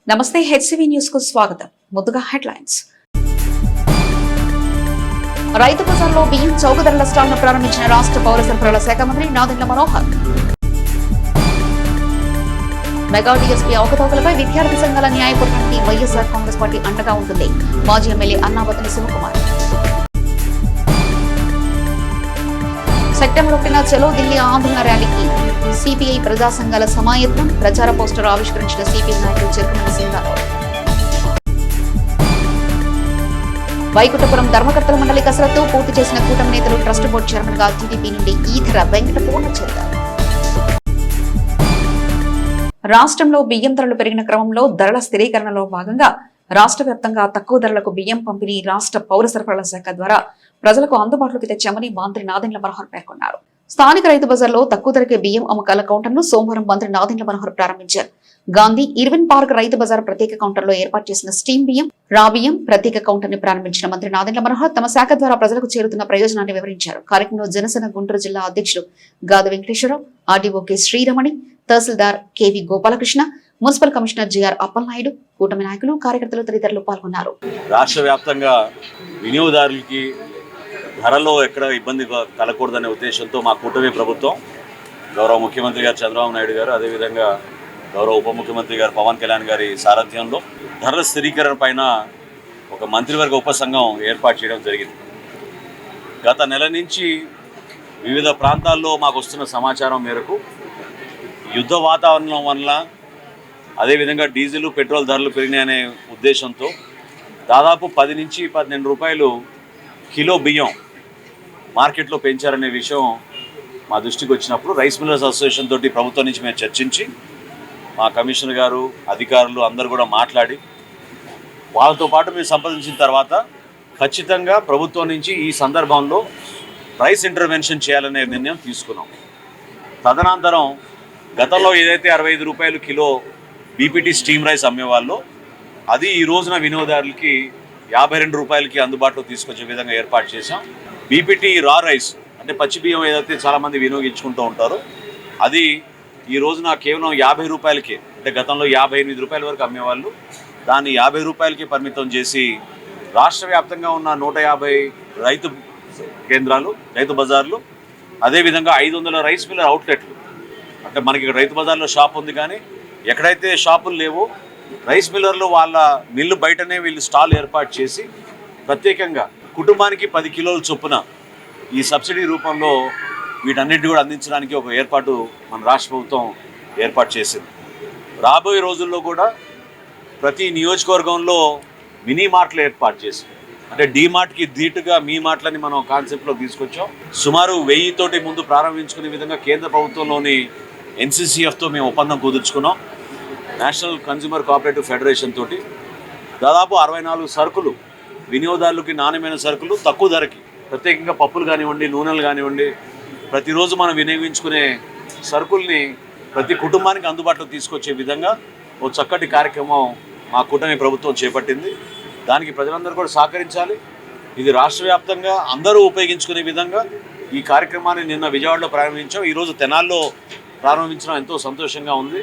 నమస్తే HCV news కు స్వాగతం. ముందుగా హెడ్లైన్స్. రైతు బజార్లో బియ్యం చౌక ధరల స్టాల్ను ప్రారంభించిన రాష్ట్ర పౌర సరఫరాల శాఖ మంత్రి నాదెండ్ల మనోహర్. మెగా డీఎస్పీ అవకతవకలపై విద్యార్థి సంఘాల న్యాయ పోరాటానికి వైఎస్ఆర్ కాంగ్రెస్ పార్టీ అండగా ఉంటుంది. మాజీ ఎమ్మెల్యే అన్నాబత్తుని శివకుమార్. సెప్టెంబర్ 1న చలో ఢిల్లీ ఆందోళన ర్యాలీకి సిపిఐ ప్రజా సంఘాల సమాయత్నం. ప్రచార పోస్టర్ ఆవిష్కరించిన సిపిఐ నాయకులు చెరుకుమల్లి సింగారావు. వైకుంఠపురం ధర్మకర్తల మండలి కసరత్తు పూర్తి చేసిన కూటమి నేతలు. ట్రస్ట్ బోర్డు చైర్మన్ గా టీడీపీ నుండి ఈధర వెంకట పూర్ణ చేశారు. రాష్ట్రంలో బియ్యం ధరలు పెరిగిన క్రమంలో ధరల స్థిరీకరణలో భాగంగా రాష్ట్ర వ్యాప్తంగా తక్కువ ధరలకు బియ్యం పంపిణీ రాష్ట్ర పౌర సరఫరాల శాఖ ద్వారా ప్రజలకు అందుబాటులోకి తెచ్చామని మంత్రి నాదెండ్ల మనోహర్ పేర్కొన్నారు. స్థానిక రైతు బజార్లో తక్కువ ధరకే బియ్యం అమ్మకాల కౌంటర్ను సోమవారం మంత్రి నాదెండ్ల మనోహర్ ప్రారంభించారు. గాంధీ ఇర్విన్ పార్క్ రైతు బజార్ ప్రత్యేక కౌంటర్లో ఏర్పాటు చేసిన స్టీమ్ బియ్యం, రా బియ్యం ప్రత్యేక కౌంటర్ ని ప్రారంభించిన మంత్రి నాదెండ్ల మనోహర్ తమ శాఖ ద్వారా ప్రజలకు చేరుతున్న ప్రయోజనాన్ని వివరించారు. కార్యక్రమంలో జనసేన గుంటూరు జిల్లా అధ్యక్షుడు గాది వెంకటేశ్వరరావు, ఆర్డీఓ కె శ్రీరమణి, తహసీల్దార్ K V Gopalakrishna, municipal commissioner G R Appalanaidu, కూటమి నాయకులు, కార్యకర్తలు తదితరులు పాల్గొన్నారు. రాష్ట్ర వ్యాప్తంగా వినియోగదారులకి ధరలో ఎక్కడ ఇబ్బంది కలగకూడదనే ఉద్దేశంతో మా కూటమి ప్రభుత్వం గౌరవ ముఖ్యమంత్రి గారు చంద్రబాబు నాయుడు గారు, అదేవిధంగా గౌరవ ఉప ముఖ్యమంత్రి గారు పవన్ కళ్యాణ్ గారి సారథ్యంలో ధరల స్థిరీకరణ పైన ఒక మంత్రివర్గ ఉపసంఘం ఏర్పాటు చేయడం జరిగింది. గత నెల నుంచి వివిధ ప్రాంతాల్లో మాకు వస్తున్న సమాచారం మేరకు యుద్ధ వాతావరణం వల్ల, అదేవిధంగా డీజిల్ పెట్రోల్ ధరలు పెరిగినాయనే ఉద్దేశంతో దాదాపు 10 నుంచి 12 రూపాయలు కిలో బియ్యం మార్కెట్లో పెంచారనే విషయం మా దృష్టికి వచ్చినప్పుడు రైస్ మిల్లర్స్ అసోసియేషన్ తోటి ప్రభుత్వం నుంచి మేము చర్చించి మా కమిషనర్ గారు, అధికారులు అందరూ కూడా మాట్లాడి వాళ్ళతో పాటు మేము సంప్రదించిన తర్వాత ఖచ్చితంగా ప్రభుత్వం నుంచి ఈ సందర్భంలో ప్రైస్ ఇంటర్వెన్షన్ చేయాలనే నిర్ణయం తీసుకున్నాం. తదనంతరం గతంలో ఏదైతే 65 రూపాయలు కిలో బీపీటీ స్టీమ్ రైస్ అమ్మేవాళ్ళో అది ఈ రోజున వినియోగదారులకి 52 రూపాయలకి అందుబాటులో తీసుకొచ్చే విధంగా ఏర్పాటు చేశాం. బీపీటీ రా రైస్ అంటే పచ్చి బియ్యం ఏదైతే చాలామంది వినియోగించుకుంటూ ఉంటారో అది ఈ రోజున కేవలం 50 రూపాయలకే, అంటే గతంలో 58 రూపాయల వరకు అమ్మేవాళ్ళు దాన్ని 50 రూపాయలకి పరిమితం చేసి రాష్ట్ర వ్యాప్తంగా ఉన్న 150 రైతు కేంద్రాలు, రైతు బజార్లు, అదేవిధంగా 500 రైస్ మిల్లర్ అవుట్లెట్లు, అంటే మనకి ఇక్కడ రైతు బజార్లో షాప్ ఉంది కానీ ఎక్కడైతే షాపులు లేవో రైస్ మిల్లర్లు వాళ్ళ మిల్లు బయటనే వీళ్ళు స్టాల్ ఏర్పాటు చేసి ప్రత్యేకంగా కుటుంబానికి 10 కిలోల చొప్పున ఈ సబ్సిడీ రూపంలో వీటన్నిటిని కూడా అందించడానికి ఒక ఏర్పాటు మన రాష్ట్ర ప్రభుత్వం ఏర్పాటు చేసింది. రాబోయే రోజుల్లో కూడా ప్రతి నియోజకవర్గంలో మినీ మార్ట్లు ఏర్పాటు చేసి, అంటే డీమార్ట్కి ధీటుగా మీ మార్ట్లని మనం కాన్సెప్ట్లో తీసుకొచ్చాం. సుమారు 1000 తోటి ముందు ప్రారంభించుకునే విధంగా కేంద్ర ప్రభుత్వంలోని ఎన్సీసీఎఫ్తో మేము ఒప్పందం కుదుర్చుకున్నాం. నేషనల్ కన్జ్యూమర్ కోఆపరేటివ్ ఫెడరేషన్ తోటి దాదాపు 64 సరుకులు, వినియోగదారులకి నాణ్యమైన సరుకులు తక్కువ ధరకి, ప్రత్యేకంగా పప్పులు కానివ్వండి, నూనెలు కానివ్వండి, ప్రతిరోజు మనం వినియోగించుకునే సరుకుల్ని ప్రతి కుటుంబానికి అందుబాటులో తీసుకొచ్చే విధంగా ఓ చక్కటి కార్యక్రమం మా కూటమి ప్రభుత్వం చేపట్టింది. దానికి ప్రజలందరూ కూడా సహకరించాలి. ఇది రాష్ట్ర వ్యాప్తంగా అందరూ ఉపయోగించుకునే విధంగా ఈ కార్యక్రమాన్ని నిన్న విజయవాడలో ప్రారంభించాం. ఈరోజు తెనాల్లో ప్రారంభించడం ఎంతో సంతోషంగా ఉంది.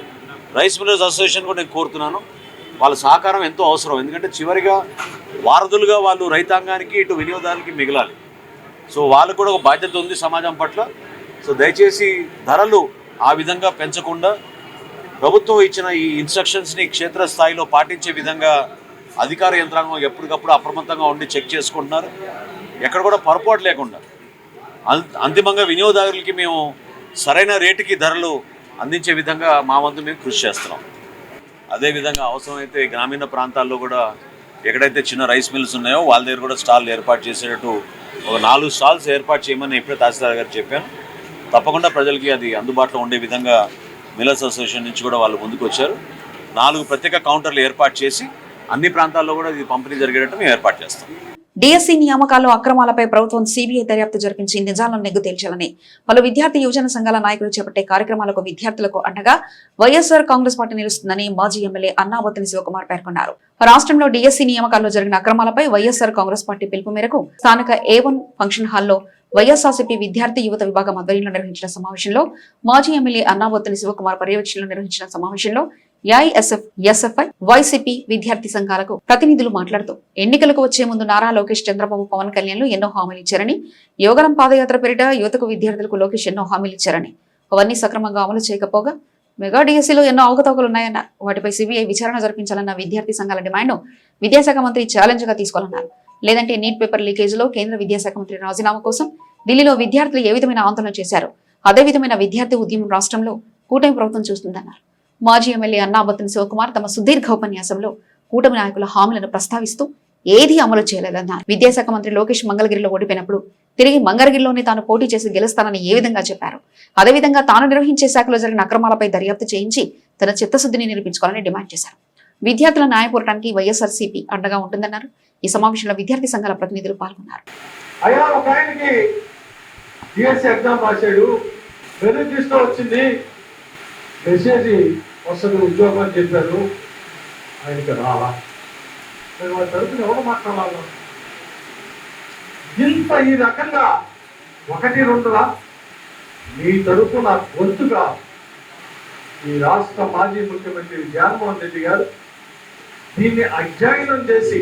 రైస్ మిల్లర్స్ అసోసియేషన్ కూడా నేను కోరుతున్నాను, వాళ్ళ సహకారం ఎంతో అవసరం. ఎందుకంటే చివరిగా వారధులుగా వాళ్ళు రైతాంగానికి, ఇటు వినియోగదారులకి మిగలాలి. సో వాళ్ళకు కూడా ఒక బాధ్యత ఉంది సమాజం పట్ల. సో దయచేసి ధరలు ఆ విధంగా పెంచకుండా ప్రభుత్వం ఇచ్చిన ఈ ఇన్స్ట్రక్షన్స్ని క్షేత్రస్థాయిలో పాటించే విధంగా అధికార యంత్రాంగం ఎప్పటికప్పుడు అప్రమత్తంగా ఉండి చెక్ చేసుకుంటున్నారు. ఎక్కడ కూడా పొరపాటు లేకుండా అంతిమంగా వినియోగదారులకి మేము సరైన రేటుకి ధరలు అందించే విధంగా మా వంతు మేము కృషి చేస్తున్నాం. అదేవిధంగా అవసరమైతే గ్రామీణ ప్రాంతాల్లో కూడా ఎక్కడైతే చిన్న రైస్ మిల్స్ ఉన్నాయో వాళ్ళ దగ్గర కూడా స్టాల్ ఏర్పాటు చేసేటట్టు ఒక 4 స్టాల్స్ ఏర్పాటు చేయమని ఇప్పుడే తహసీల్దార్ గారు చెప్పాను. తప్పకుండా ప్రజలకి అది అందుబాటులో ఉండే విధంగా మిల్లర్స్ అసోసియేషన్ నుంచి కూడా వాళ్ళు ముందుకు వచ్చారు. 4 ప్రత్యేక కౌంటర్లు ఏర్పాటు చేసి అన్ని ప్రాంతాల్లో కూడా ఇది పంపిణీ జరిగేటట్టు మేము ఏర్పాటు చేస్తాం. డిఎస్సీ నియామకాల్లో అక్రమాలపై ప్రభుత్వం సిబిఐ దర్యాప్తు జరిపించి నిజాలను నెగ్గు తేల్చాలని పలు విద్యార్థి యువజన సంఘాల నాయకులు చేపట్టే కార్యక్రమాలకు విద్యార్థులకు అండగా వైఎస్ఆర్ కాంగ్రెస్ పార్టీ నిలుస్తుందని మాజీ ఎమ్మెల్యే అన్నాబత్తుని శివకుమార్ పేర్కొన్నారు. రాష్ట్రంలో డిఎస్సీ నియామకాల్లో జరిగిన అక్రమాలపై వైఎస్ఆర్ కాంగ్రెస్ పార్టీ పిలుపు మేరకు స్థానిక A1 ఫంక్షన్ హాల్లో వైఎస్ఆర్సీపీ విద్యార్థి యువత విభాగం ఆధ్వర్యంలో నిర్వహించిన సమావేశంలో మాజీ ఎమ్మెల్యే అన్నాబత్తుని శివకుమార్ పర్యవేక్షణలో నిర్వహించిన సమావేశంలో ఏఐఎస్ఎఫ్, ఎస్ఎఫ్ఐ, వైసీపీ విద్యార్థి సంఘాలకు ప్రతినిధులు మాట్లాడుతూ ఎన్నికలకు వచ్చే ముందు నారా లోకేష్, చంద్రబాబు, పవన్ కళ్యాణ్లు ఎన్నో హామీలు ఇచ్చారని, యోగరం పాదయాత్ర పేరిట యువతకు విద్యార్థులకు లోకేష్ ఎన్నో హామీలు ఇచ్చారని, అవన్నీ సక్రమంగా అమలు చేయకపోగా మెగా డిఎస్సీలో ఎన్నో అవకతవకలున్నాయన్నారు. వాటిపై సిబిఐ విచారణ జరిపించాలన్న విద్యార్థి సంఘాల డిమాండ్ను విద్యాశాఖ మంత్రి ఛాలెంజ్ గా తీసుకోవాలన్నారు. లేదంటే నీట్ పేపర్ లీకేజీలో కేంద్ర విద్యాశాఖ మంత్రి రాజీనామా కోసం ఢిల్లీలో విద్యార్థులు ఏ విధమైన ఆందోళన చేశారు, అదే విధమైన విద్యార్థి ఉద్యమం రాష్ట్రంలో కూటమి ప్రభుత్వం చూస్తుందన్నారు. మాజీ ఎమ్మెల్యే అన్నాబత్తుని శివకుమార్ తమ సుదీర్ఘ ఉపన్యాసంలో కూటమి నాయకుల హామీలను ప్రస్తావిస్తూ ఏదీ అమలు చేయలేదన్నారు. విద్యాశాఖ మంత్రి లోకేష్ మంగళగిరిలో ఓడిపోయినప్పుడు తిరిగి మంగళగిరిలోనే తాను పోటీ చేసి గెలుస్తానని ఏ విధంగా చెప్పారు, అదేవిధంగా తాను నిర్వహించే శాఖలో జరిగిన అక్రమాలపై దర్యాప్తు చేయించి తన చిత్తశుద్ధిని నిరూపించుకోవాలని డిమాండ్ చేశారు. విద్యార్థుల న్యాయ పోరాటానికి వైఎస్ఆర్సీపీ అండగా ఉంటుందన్నారు. ఈ సమావేశంలో విద్యార్థి సంఘాల ప్రతినిధులు పాల్గొన్నారు. ఉద్యోగం అని చెప్పారు, ఆయనకి రాలా. వాళ్ళ తరపున ఎవరు మాట్లాడాలి? ఇంత ఈ రకంగా 1-2 మీ తరపున గొంతుగా ఈ రాష్ట్ర మాజీ ముఖ్యమంత్రి జగన్మోహన్ రెడ్డి గారు దీన్ని అధ్యయనం చేసి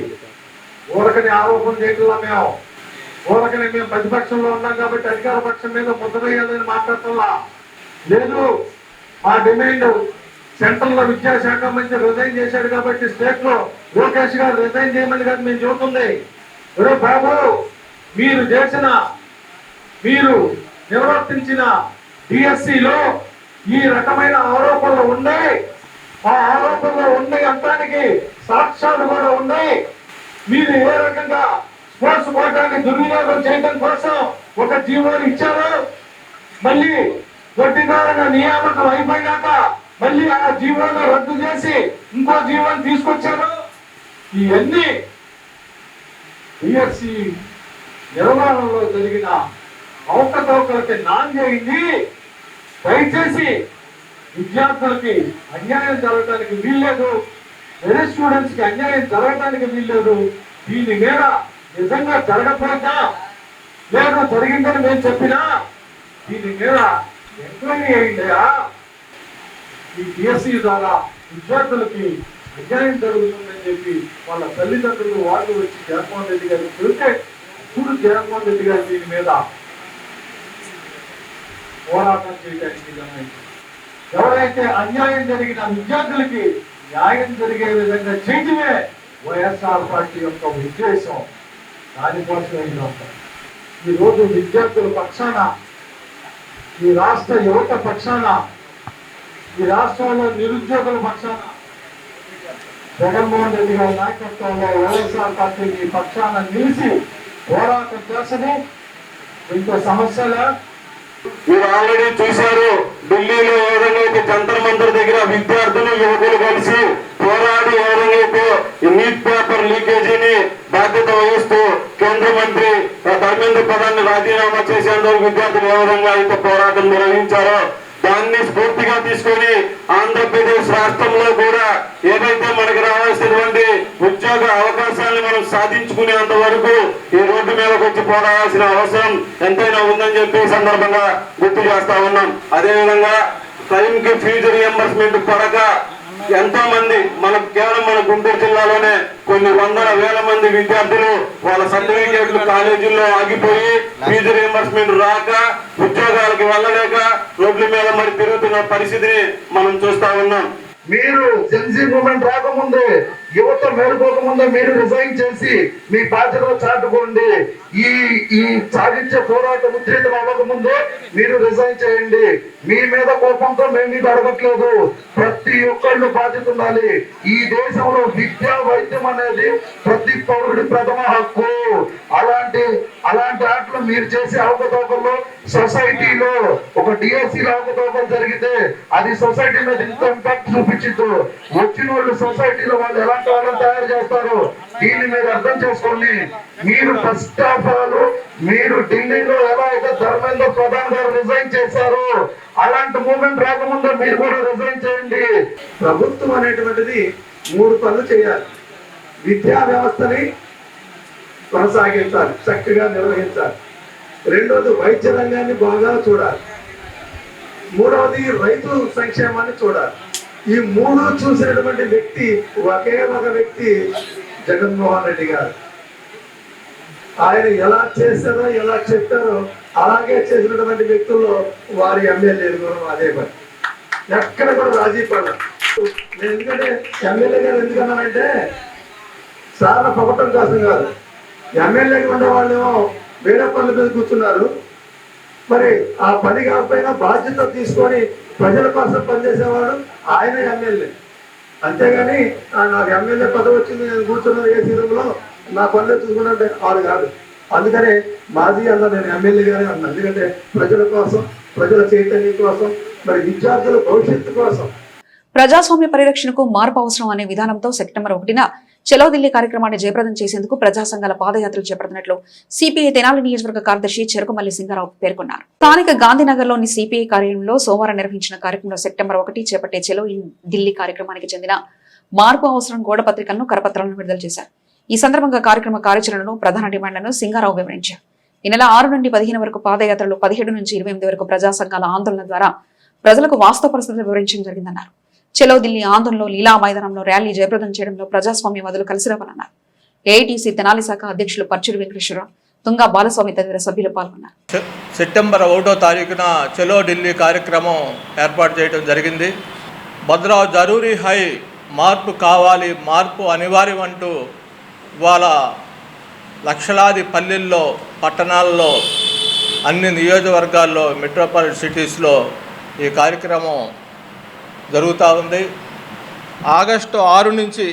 ఊరకని ఆరోపణ చేయడంలో మేము ప్రతిపక్షంలో ఉన్నాం కాబట్టి అధికార పక్షం మీద ముద్ర వేయాలని మాట్లాడటంలా లేదు. మా డిమాండ్ సెంట్రల్ లో విద్యాశాఖ మంత్రి రిజైన్ చేశాడు కాబట్టి స్టేట్ లో లోకేష్ గారు రిజైన్ చేయమని కాదు మేము చెబుతుంది. బాబు, మీరు నిర్వర్తించిన డిఎస్సిలో ఈ రకమైన ఆరోపణలు ఉన్నాయి. ఆ ఆరోపణలు ఉన్నాయి అంటానికి సాక్ష్యాలు కూడా ఉన్నాయి. మీరు ఏ రకంగా స్పోర్ట్స్ కోటాన్ని దుర్వినియోగం చేయడం కోసం ఒక జీవోని ఇచ్చారు, మళ్ళీ గట్టిదారుల నియామకం అయిపోయినాక మళ్ళీ ఆ జీవోను రద్దు చేసి ఇంకో జీవోని తీసుకొచ్చారు. ఇవన్నీ డిఎస్సి నిర్వహణలో జరిగిన అవకతవకలకి నాంది. దయచేసి విద్యార్థులకి అన్యాయం జరగడానికి వీల్లేదు, వేరే స్టూడెంట్స్ కి అన్యాయం జరగడానికి వీల్లేదు. దీని మీద నిజంగా జరగకపోయినా లేదు జరిగిందని మేము చెప్పినా దీని మీద ఎంక్వైరీ అయిందయా. ఈ డిఎస్సి ద్వారా విద్యార్థులకి అన్యాయం జరుగుతుందని చెప్పి వాళ్ళ తల్లిదండ్రులు వాళ్ళు వచ్చి జగన్మోహన్ రెడ్డి గారు చెబితే ఇప్పుడు జగన్మోహన్ రెడ్డి గారు దీని మీద పోరాటం చేయడానికి ఎవరైతే అన్యాయం జరిగిన విద్యార్థులకి న్యాయం జరిగే విధంగా చేయడమే వైఎస్ఆర్ పార్టీ యొక్క ఉద్దేశం. దానికోసమే ఈ రోజు విద్యార్థుల పక్షాన, ఈ రాష్ట్ర యువత పక్షాన, ఈ రాష్ట్రంలో నిరుద్యోగుల పక్షాన జగన్మోహన్ రెడ్డి గారి నాయకత్వంలో వైఎస్ఆర్ పార్టీ పక్షాన నిలిచి పోరాటం చేసని ఇంకో సమస్యలే. మీరు ఆల్రెడీ చూశారు, ఢిల్లీలో ఏ విధంగా అయితే జంతర్ మంతర్ దగ్గర విద్యార్థులు యువకులు కలిసి పోరాడి ఏ విధంగా అయితే నీట్ పేపర్ లీకేజీని బాధ్యత వహిస్తూ కేంద్ర మంత్రి ధర్మేంద్ర ప్రధాన్ రాజీనామా చేసేందుకు విద్యార్థులు ఏ విధంగా అయితే పోరాటం నిర్వహించారో దాన్ని స్ఫూర్తిగా తీసుకొని ఆంధ్రప్రదేశ్ రాష్ట్రంలో కూడా ఏదైతే మనకు రావాల్సినటువంటి ఉద్యోగ అవకాశాలను మనం సాధించుకునేంత వరకు ఈ రోడ్డు మీదకి వచ్చి పోరాడాల్సిన అవసరం ఎంతైనా ఉందని చెప్పి సందర్భంగా గుర్తు చేస్తా ఉన్నాం. అదేవిధంగా టైం కి ఫీజు రియంబర్స్మెంట్ పడక ఎంతో మంది కేవలం మన గుంటూరు జిల్లాలోనే కొన్ని వందల వేల మంది విద్యార్థులు వాళ్ళ సర్టిఫికేట్లు కాలేజీల్లో ఆగిపోయి ఫీజు రియంబర్స్మెంట్ రాక ఉద్యోగాలకు వెళ్ళలేక రోడ్ల మీద మరి తిరుగుతున్న పరిస్థితిని మనం చూస్తా ఉన్నాం. మీరు జెన్సీ మూవ్మెంట్ రాకముందే, యువత మేలుకోకముందే మీరు రిజైన్ చేసి మీ బాధ్యతలు చాటుకోండి. ఈ సాగించే పోరాటం ఉద్రితం అవ్వకముందే మీరు రిజైన్ చేయండి. మీ మీద కోపంతో మేము మీద అడగట్లేదు. ప్రతి ఒక్కళ్ళు బాధ్యత ఉండాలి. ఈ దేశంలో విద్యా వైద్యం అనేది ప్రతి పౌరుడి ప్రథమ హక్కు. అలాంటి ఆటలు మీరు చేసే అవకతవకల్లో సొసైటీలో ఒక డిఎస్సీలో అవకతవకలు జరిగితే అది సొసైటీ మీద ఇంత ఇంపాక్ట్ చూపించదు. వచ్చిన వాళ్ళు సొసైటీలో వాళ్ళు ఎలాంటి వాళ్ళని తయారు చేస్తారు, దీన్ని మీరు అర్థం చేసుకోండి. మీరు ఫస్ట్ ఆఫ్ ఆల్ మీరు ఢిల్లీలో ఎలా అయితే ధర్మేంద్ర ప్రధాన్ గారు రిజైన్ చేశారు, అలాంటి మూవ్మెంట్ రాకముందే మీరు కూడా రిజైన్ చేయండి. ప్రభుత్వం అనేటువంటిది 3 పనులు చేయాలి. విద్యా వ్యవస్థని కొనసాగించాలి, చక్కగా నిర్వహించాలి. రెండోది వైద్య రంగాన్ని బాగా చూడాలి. మూడవది రైతు సంక్షేమాన్ని చూడాలి. ఈ మూడు చూసినటువంటి వ్యక్తి ఒకే ఒక వ్యక్తి జగన్మోహన్ రెడ్డి గారు. ఆయన ఎలా చేశారో ఎలా చెప్పారో అలాగే చేసినటువంటి వ్యక్తుల్లో వారి ఎమ్మెల్యేలు కూడా అదే పని, ఎక్కడ కూడా రాజీ పడరు. నేను ఎందుకంటే ఎమ్మెల్యే గారు ఎందుకన్నానంటే చాలా పొగటం కోసం కాదు, ఎమ్మెల్యేగా ఉండే వాళ్ళేమో వేరే పనుల మీద కూర్చున్నారు. మరి ఆ పని కాకపోయినా బాధ్యత తీసుకొని ప్రజల కోసం పనిచేసేవాడు ఆయన ఎమ్మెల్యే. అంతేగాని నాకు ఎమ్మెల్యే పదవి వచ్చింది నేను కూర్చున్న ఏ సీజన్లో నా పనులు చూసుకున్నట్టే వాడు కాదు. అందుకనే మాజీ అన్న నేను ఎమ్మెల్యేగానే అన్నా. ఎందుకంటే ప్రజల కోసం, ప్రజల చైతన్యం కోసం, మరి విద్యార్థుల భవిష్యత్తు కోసం. ప్రజాస్వామ్య పరిరక్షణకు మార్పు అవసరం అనే విధానంతో సెప్టెంబర్ 1న చలో ఢిల్లీ కార్యక్రమాన్ని జయప్రదం చేసేందుకు ప్రజా సంఘాల పాదయాత్రలు చేపడుతున్నట్లు సిపిఐ తెనాలి నియోజకవర్గ కార్యదర్శి చెరుకుమల్లి సింగారావు పేర్కొన్నారు. స్థానిక గాంధీనగర్లోని సిపిఐ కార్యాలయంలో సోమవారం నిర్వహించిన కార్యక్రమంలో సెప్టెంబర్ 1 చేపట్టే చలో ఢిల్లీ కార్యక్రమానికి చెందిన మార్పు అవసరం గోడ పత్రికలను, కరపత్రాలను విడుదల చేశారు. ఈ సందర్భంగా కార్యక్రమ కార్యాచరణను, ప్రధాన డిమాండ్లను సింగారావు వివరించారు. ఈ నెల 6 నుండి 15 వరకు పాదయాత్రలు, 17 నుంచి 28 వరకు ప్రజా సంఘాల ఆందోళన ద్వారా ప్రజలకు వాస్తవ పరిస్థితులు వివరించడం జరిగిందన్నారు. చలో ఢిల్లీ ఆందోళనలో లీలా మైదానంలో ర్యాలీ జయప్రదం చేయడంలో ప్రజాస్వామ్యవాదులు కలిసి రావాలన్నారు. ఏఐటీసీ తెనాలి శాఖ అధ్యక్షులు పర్చూరి వెంకటేశ్వరరావు, తుంగా బాలస్వామి తదితర సభ్యులు పాల్గొన్నారు. సెప్టెంబర్ 1వ తారీఖున చలో ఢిల్లీ కార్యక్రమం ఏర్పాటు చేయడం జరిగింది. బద్రావ్ జరూరీ హై, మార్పు కావాలి, మార్పు అనివార్యం అంటూ ఇవాళ లక్షలాది పల్లెల్లో, పట్టణాల్లో, అన్ని నియోజకవర్గాల్లో, మెట్రోపాలిటన్ సిటీస్లో ఈ కార్యక్రమం జరుగుతూ ఉంది. ఆగస్టు 6 నుంచి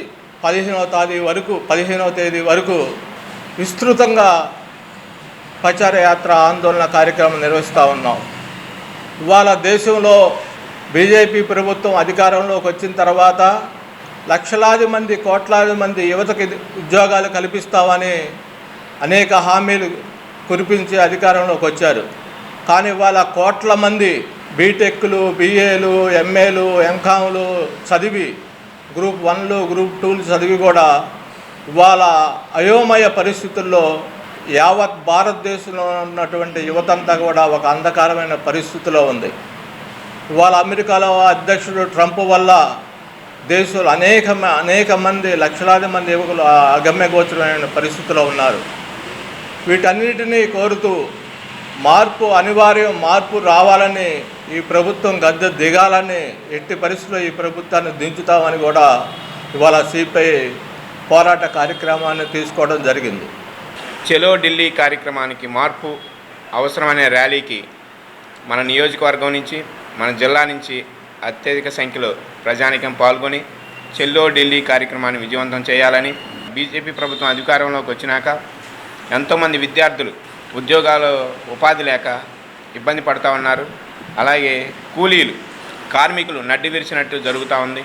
15వ తేదీ వరకు విస్తృతంగా ప్రచార యాత్ర, ఆందోళన కార్యక్రమం నిర్వహిస్తూ ఉన్నాం. ఇవాళ దేశంలో బీజేపీ ప్రభుత్వం అధికారంలోకి వచ్చిన తర్వాత లక్షలాది మంది, కోట్లాది మంది యువతకి ఉద్యోగాలు కల్పిస్తామని అనేక హామీలు కురిపించి అధికారంలోకి వచ్చారు. కానీ ఇవాళ కోట్ల మంది బీటెక్లు, బిఏలు, ఎంఏలు, ఎంకామ్లు చదివి, గ్రూప్ 1లు, గ్రూప్ 2లు చదివి కూడా ఇవాళ అయోమయ పరిస్థితుల్లో యావత్ భారతదేశంలో ఉన్నటువంటి యువతంతా కూడా ఒక అంధకారమైన పరిస్థితిలో ఉంది. ఇవాళ అమెరికాలో అధ్యక్షుడు ట్రంప్ వల్ల దేశంలో అనేక మంది, లక్షలాది మంది యువకులు అగమ్యగోచరమైన పరిస్థితిలో ఉన్నారు. వీటన్నిటినీ కోరుతూ మార్పు అనివార్యం, మార్పు రావాలని, ఈ ప్రభుత్వం గద్దె దిగాలని, ఎట్టి పరిస్థితుల్లో ఈ ప్రభుత్వాన్ని దించుతామని కూడా ఇవాళ సిపిఐ పోరాట కార్యక్రమాన్ని తీసుకోవడం జరిగింది. చలో ఢిల్లీ కార్యక్రమానికి మార్పు అవసరమనే ర్యాలీకి మన నియోజకవర్గం నుంచి, మన జిల్లా నుంచి అత్యధిక సంఖ్యలో ప్రజానికం పాల్గొని చలో ఢిల్లీ కార్యక్రమాన్ని విజయవంతం చేయాలని, బీజేపీ ప్రభుత్వం అధికారంలోకి వచ్చినాక ఎంతోమంది విద్యార్థులు ఉద్యోగాలు, ఉపాధి లేక ఇబ్బంది పడుతూ ఉన్నారు. అలాగే కూలీలు, కార్మికులు నడ్డి విరిచినట్టు జరుగుతూ ఉంది.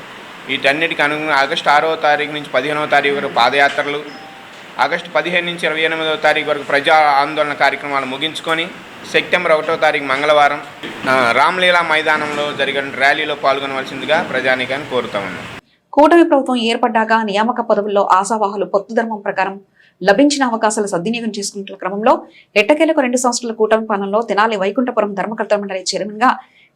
వీటన్నిటికీ అనుగుణంగా ఆగస్టు 6వ తారీఖు నుంచి 15వ తారీఖు వరకు పాదయాత్రలు, ఆగస్టు 15 నుంచి 28వ తారీఖు వరకు ప్రజా ఆందోళన కార్యక్రమాలు ముగించుకొని సెప్టెంబర్ 1వ తారీఖు మంగళవారం రామ్లీలా మైదానంలో జరిగిన ర్యాలీలో పాల్గొనవలసిందిగా ప్రజానీకాన్ని కోరుతా ఉన్నాం. కూటమి ప్రభుత్వం ఏర్పడ్డాక నియామక పదవుల్లో ఆశావాహులు పొత్తు ధర్మం ప్రకారం లభించిన అవకాశాలు సద్వినియోగం చేసుకుంటున్న క్రమంలో ఎట్టకేలకు 2 సంవత్సరాల కూటమి పాలనలో తెనాలి వైకుంఠపురం ధర్మకర్తల మండలి చైర్మన్ గా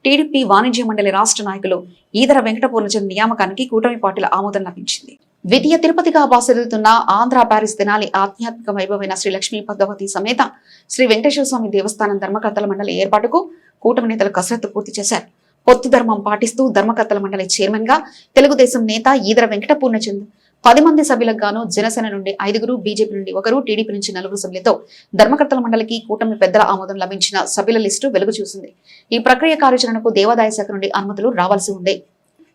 టీడీపీ వాణిజ్య మండలి రాష్ట్ర నాయకులు ఈదర వెంకటపూర్ణచంద్ నియామకానికి కూటమి పార్టీల ఆమోదం లభించింది. ద్వితీయ తిరుపతిగా బాసిల్లుతున్న ఆంధ్ర ప్యారిస్ తెనాలి ఆధ్యాత్మిక వైభవమైన శ్రీ లక్ష్మీ పద్మావతి సమేత శ్రీ వెంకటేశ్వర స్వామి దేవస్థానం ధర్మకర్తల మండలి ఏర్పాటుకు కూటమి నేతలు కసరత్తు పూర్తి చేశారు. పొత్తు ధర్మం పాటిస్తూ ధర్మకర్తల మండలి చైర్మన్ గా తెలుగుదేశం నేత ఈదర వెంకటపూర్ణచంద్, 10 మంది సభ్యులకు గాను జనసేన నుండి 5, బీజేపీ నుండి 1, టీడీపీ నుంచి 4 సభ్యులతో ధర్మకర్తల మండలికి కూటమి పెద్దల ఆమోదం లభించిన సభ్యుల లిస్టు వెలుగు చూసింది. ఈ ప్రక్రియ కార్యాచరణకు దేవాదాయ శాఖ నుండి అనుమతులు రావాల్సి ఉంది.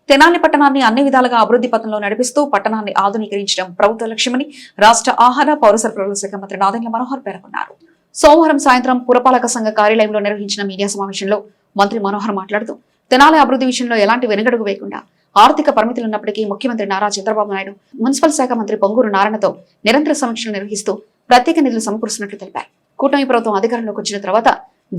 తెనాలి పట్టణాన్ని అన్ని విధాలుగా అభివృద్ధి పథంలో నడిపిస్తూ పట్టణాన్ని ఆధునీకరించడం ప్రభుత్వ లక్ష్యమని రాష్ట్ర ఆహార, పౌర సరఫరాల శాఖ మంత్రి నాదెండ్ల మనోహర్ పేర్కొన్నారు. సోమవారం సాయంత్రం పురపాలక సంఘ కార్యాలయంలో నిర్వహించిన మీడియా సమావేశంలో మంత్రి మనోహర్ మాట్లాడుతూ తెనాలి అభివృద్ధి విషయంలో ఎలాంటి వెనుగడుగు వేయకుండా ఆర్థిక పరిమితులున్నప్పటికీ ముఖ్యమంత్రి నారా చంద్రబాబు నాయుడు, మున్సిపల్ శాఖ మంత్రి పొంగూరు నారాయణతో నిరంతర సమీక్షలు నిర్వహిస్తూ ప్రత్యేక నిధులు సమకూరుస్తున్నట్లు తెలిపారు. కూటమి ప్రభుత్వం అధికారంలోకి వచ్చిన తర్వాత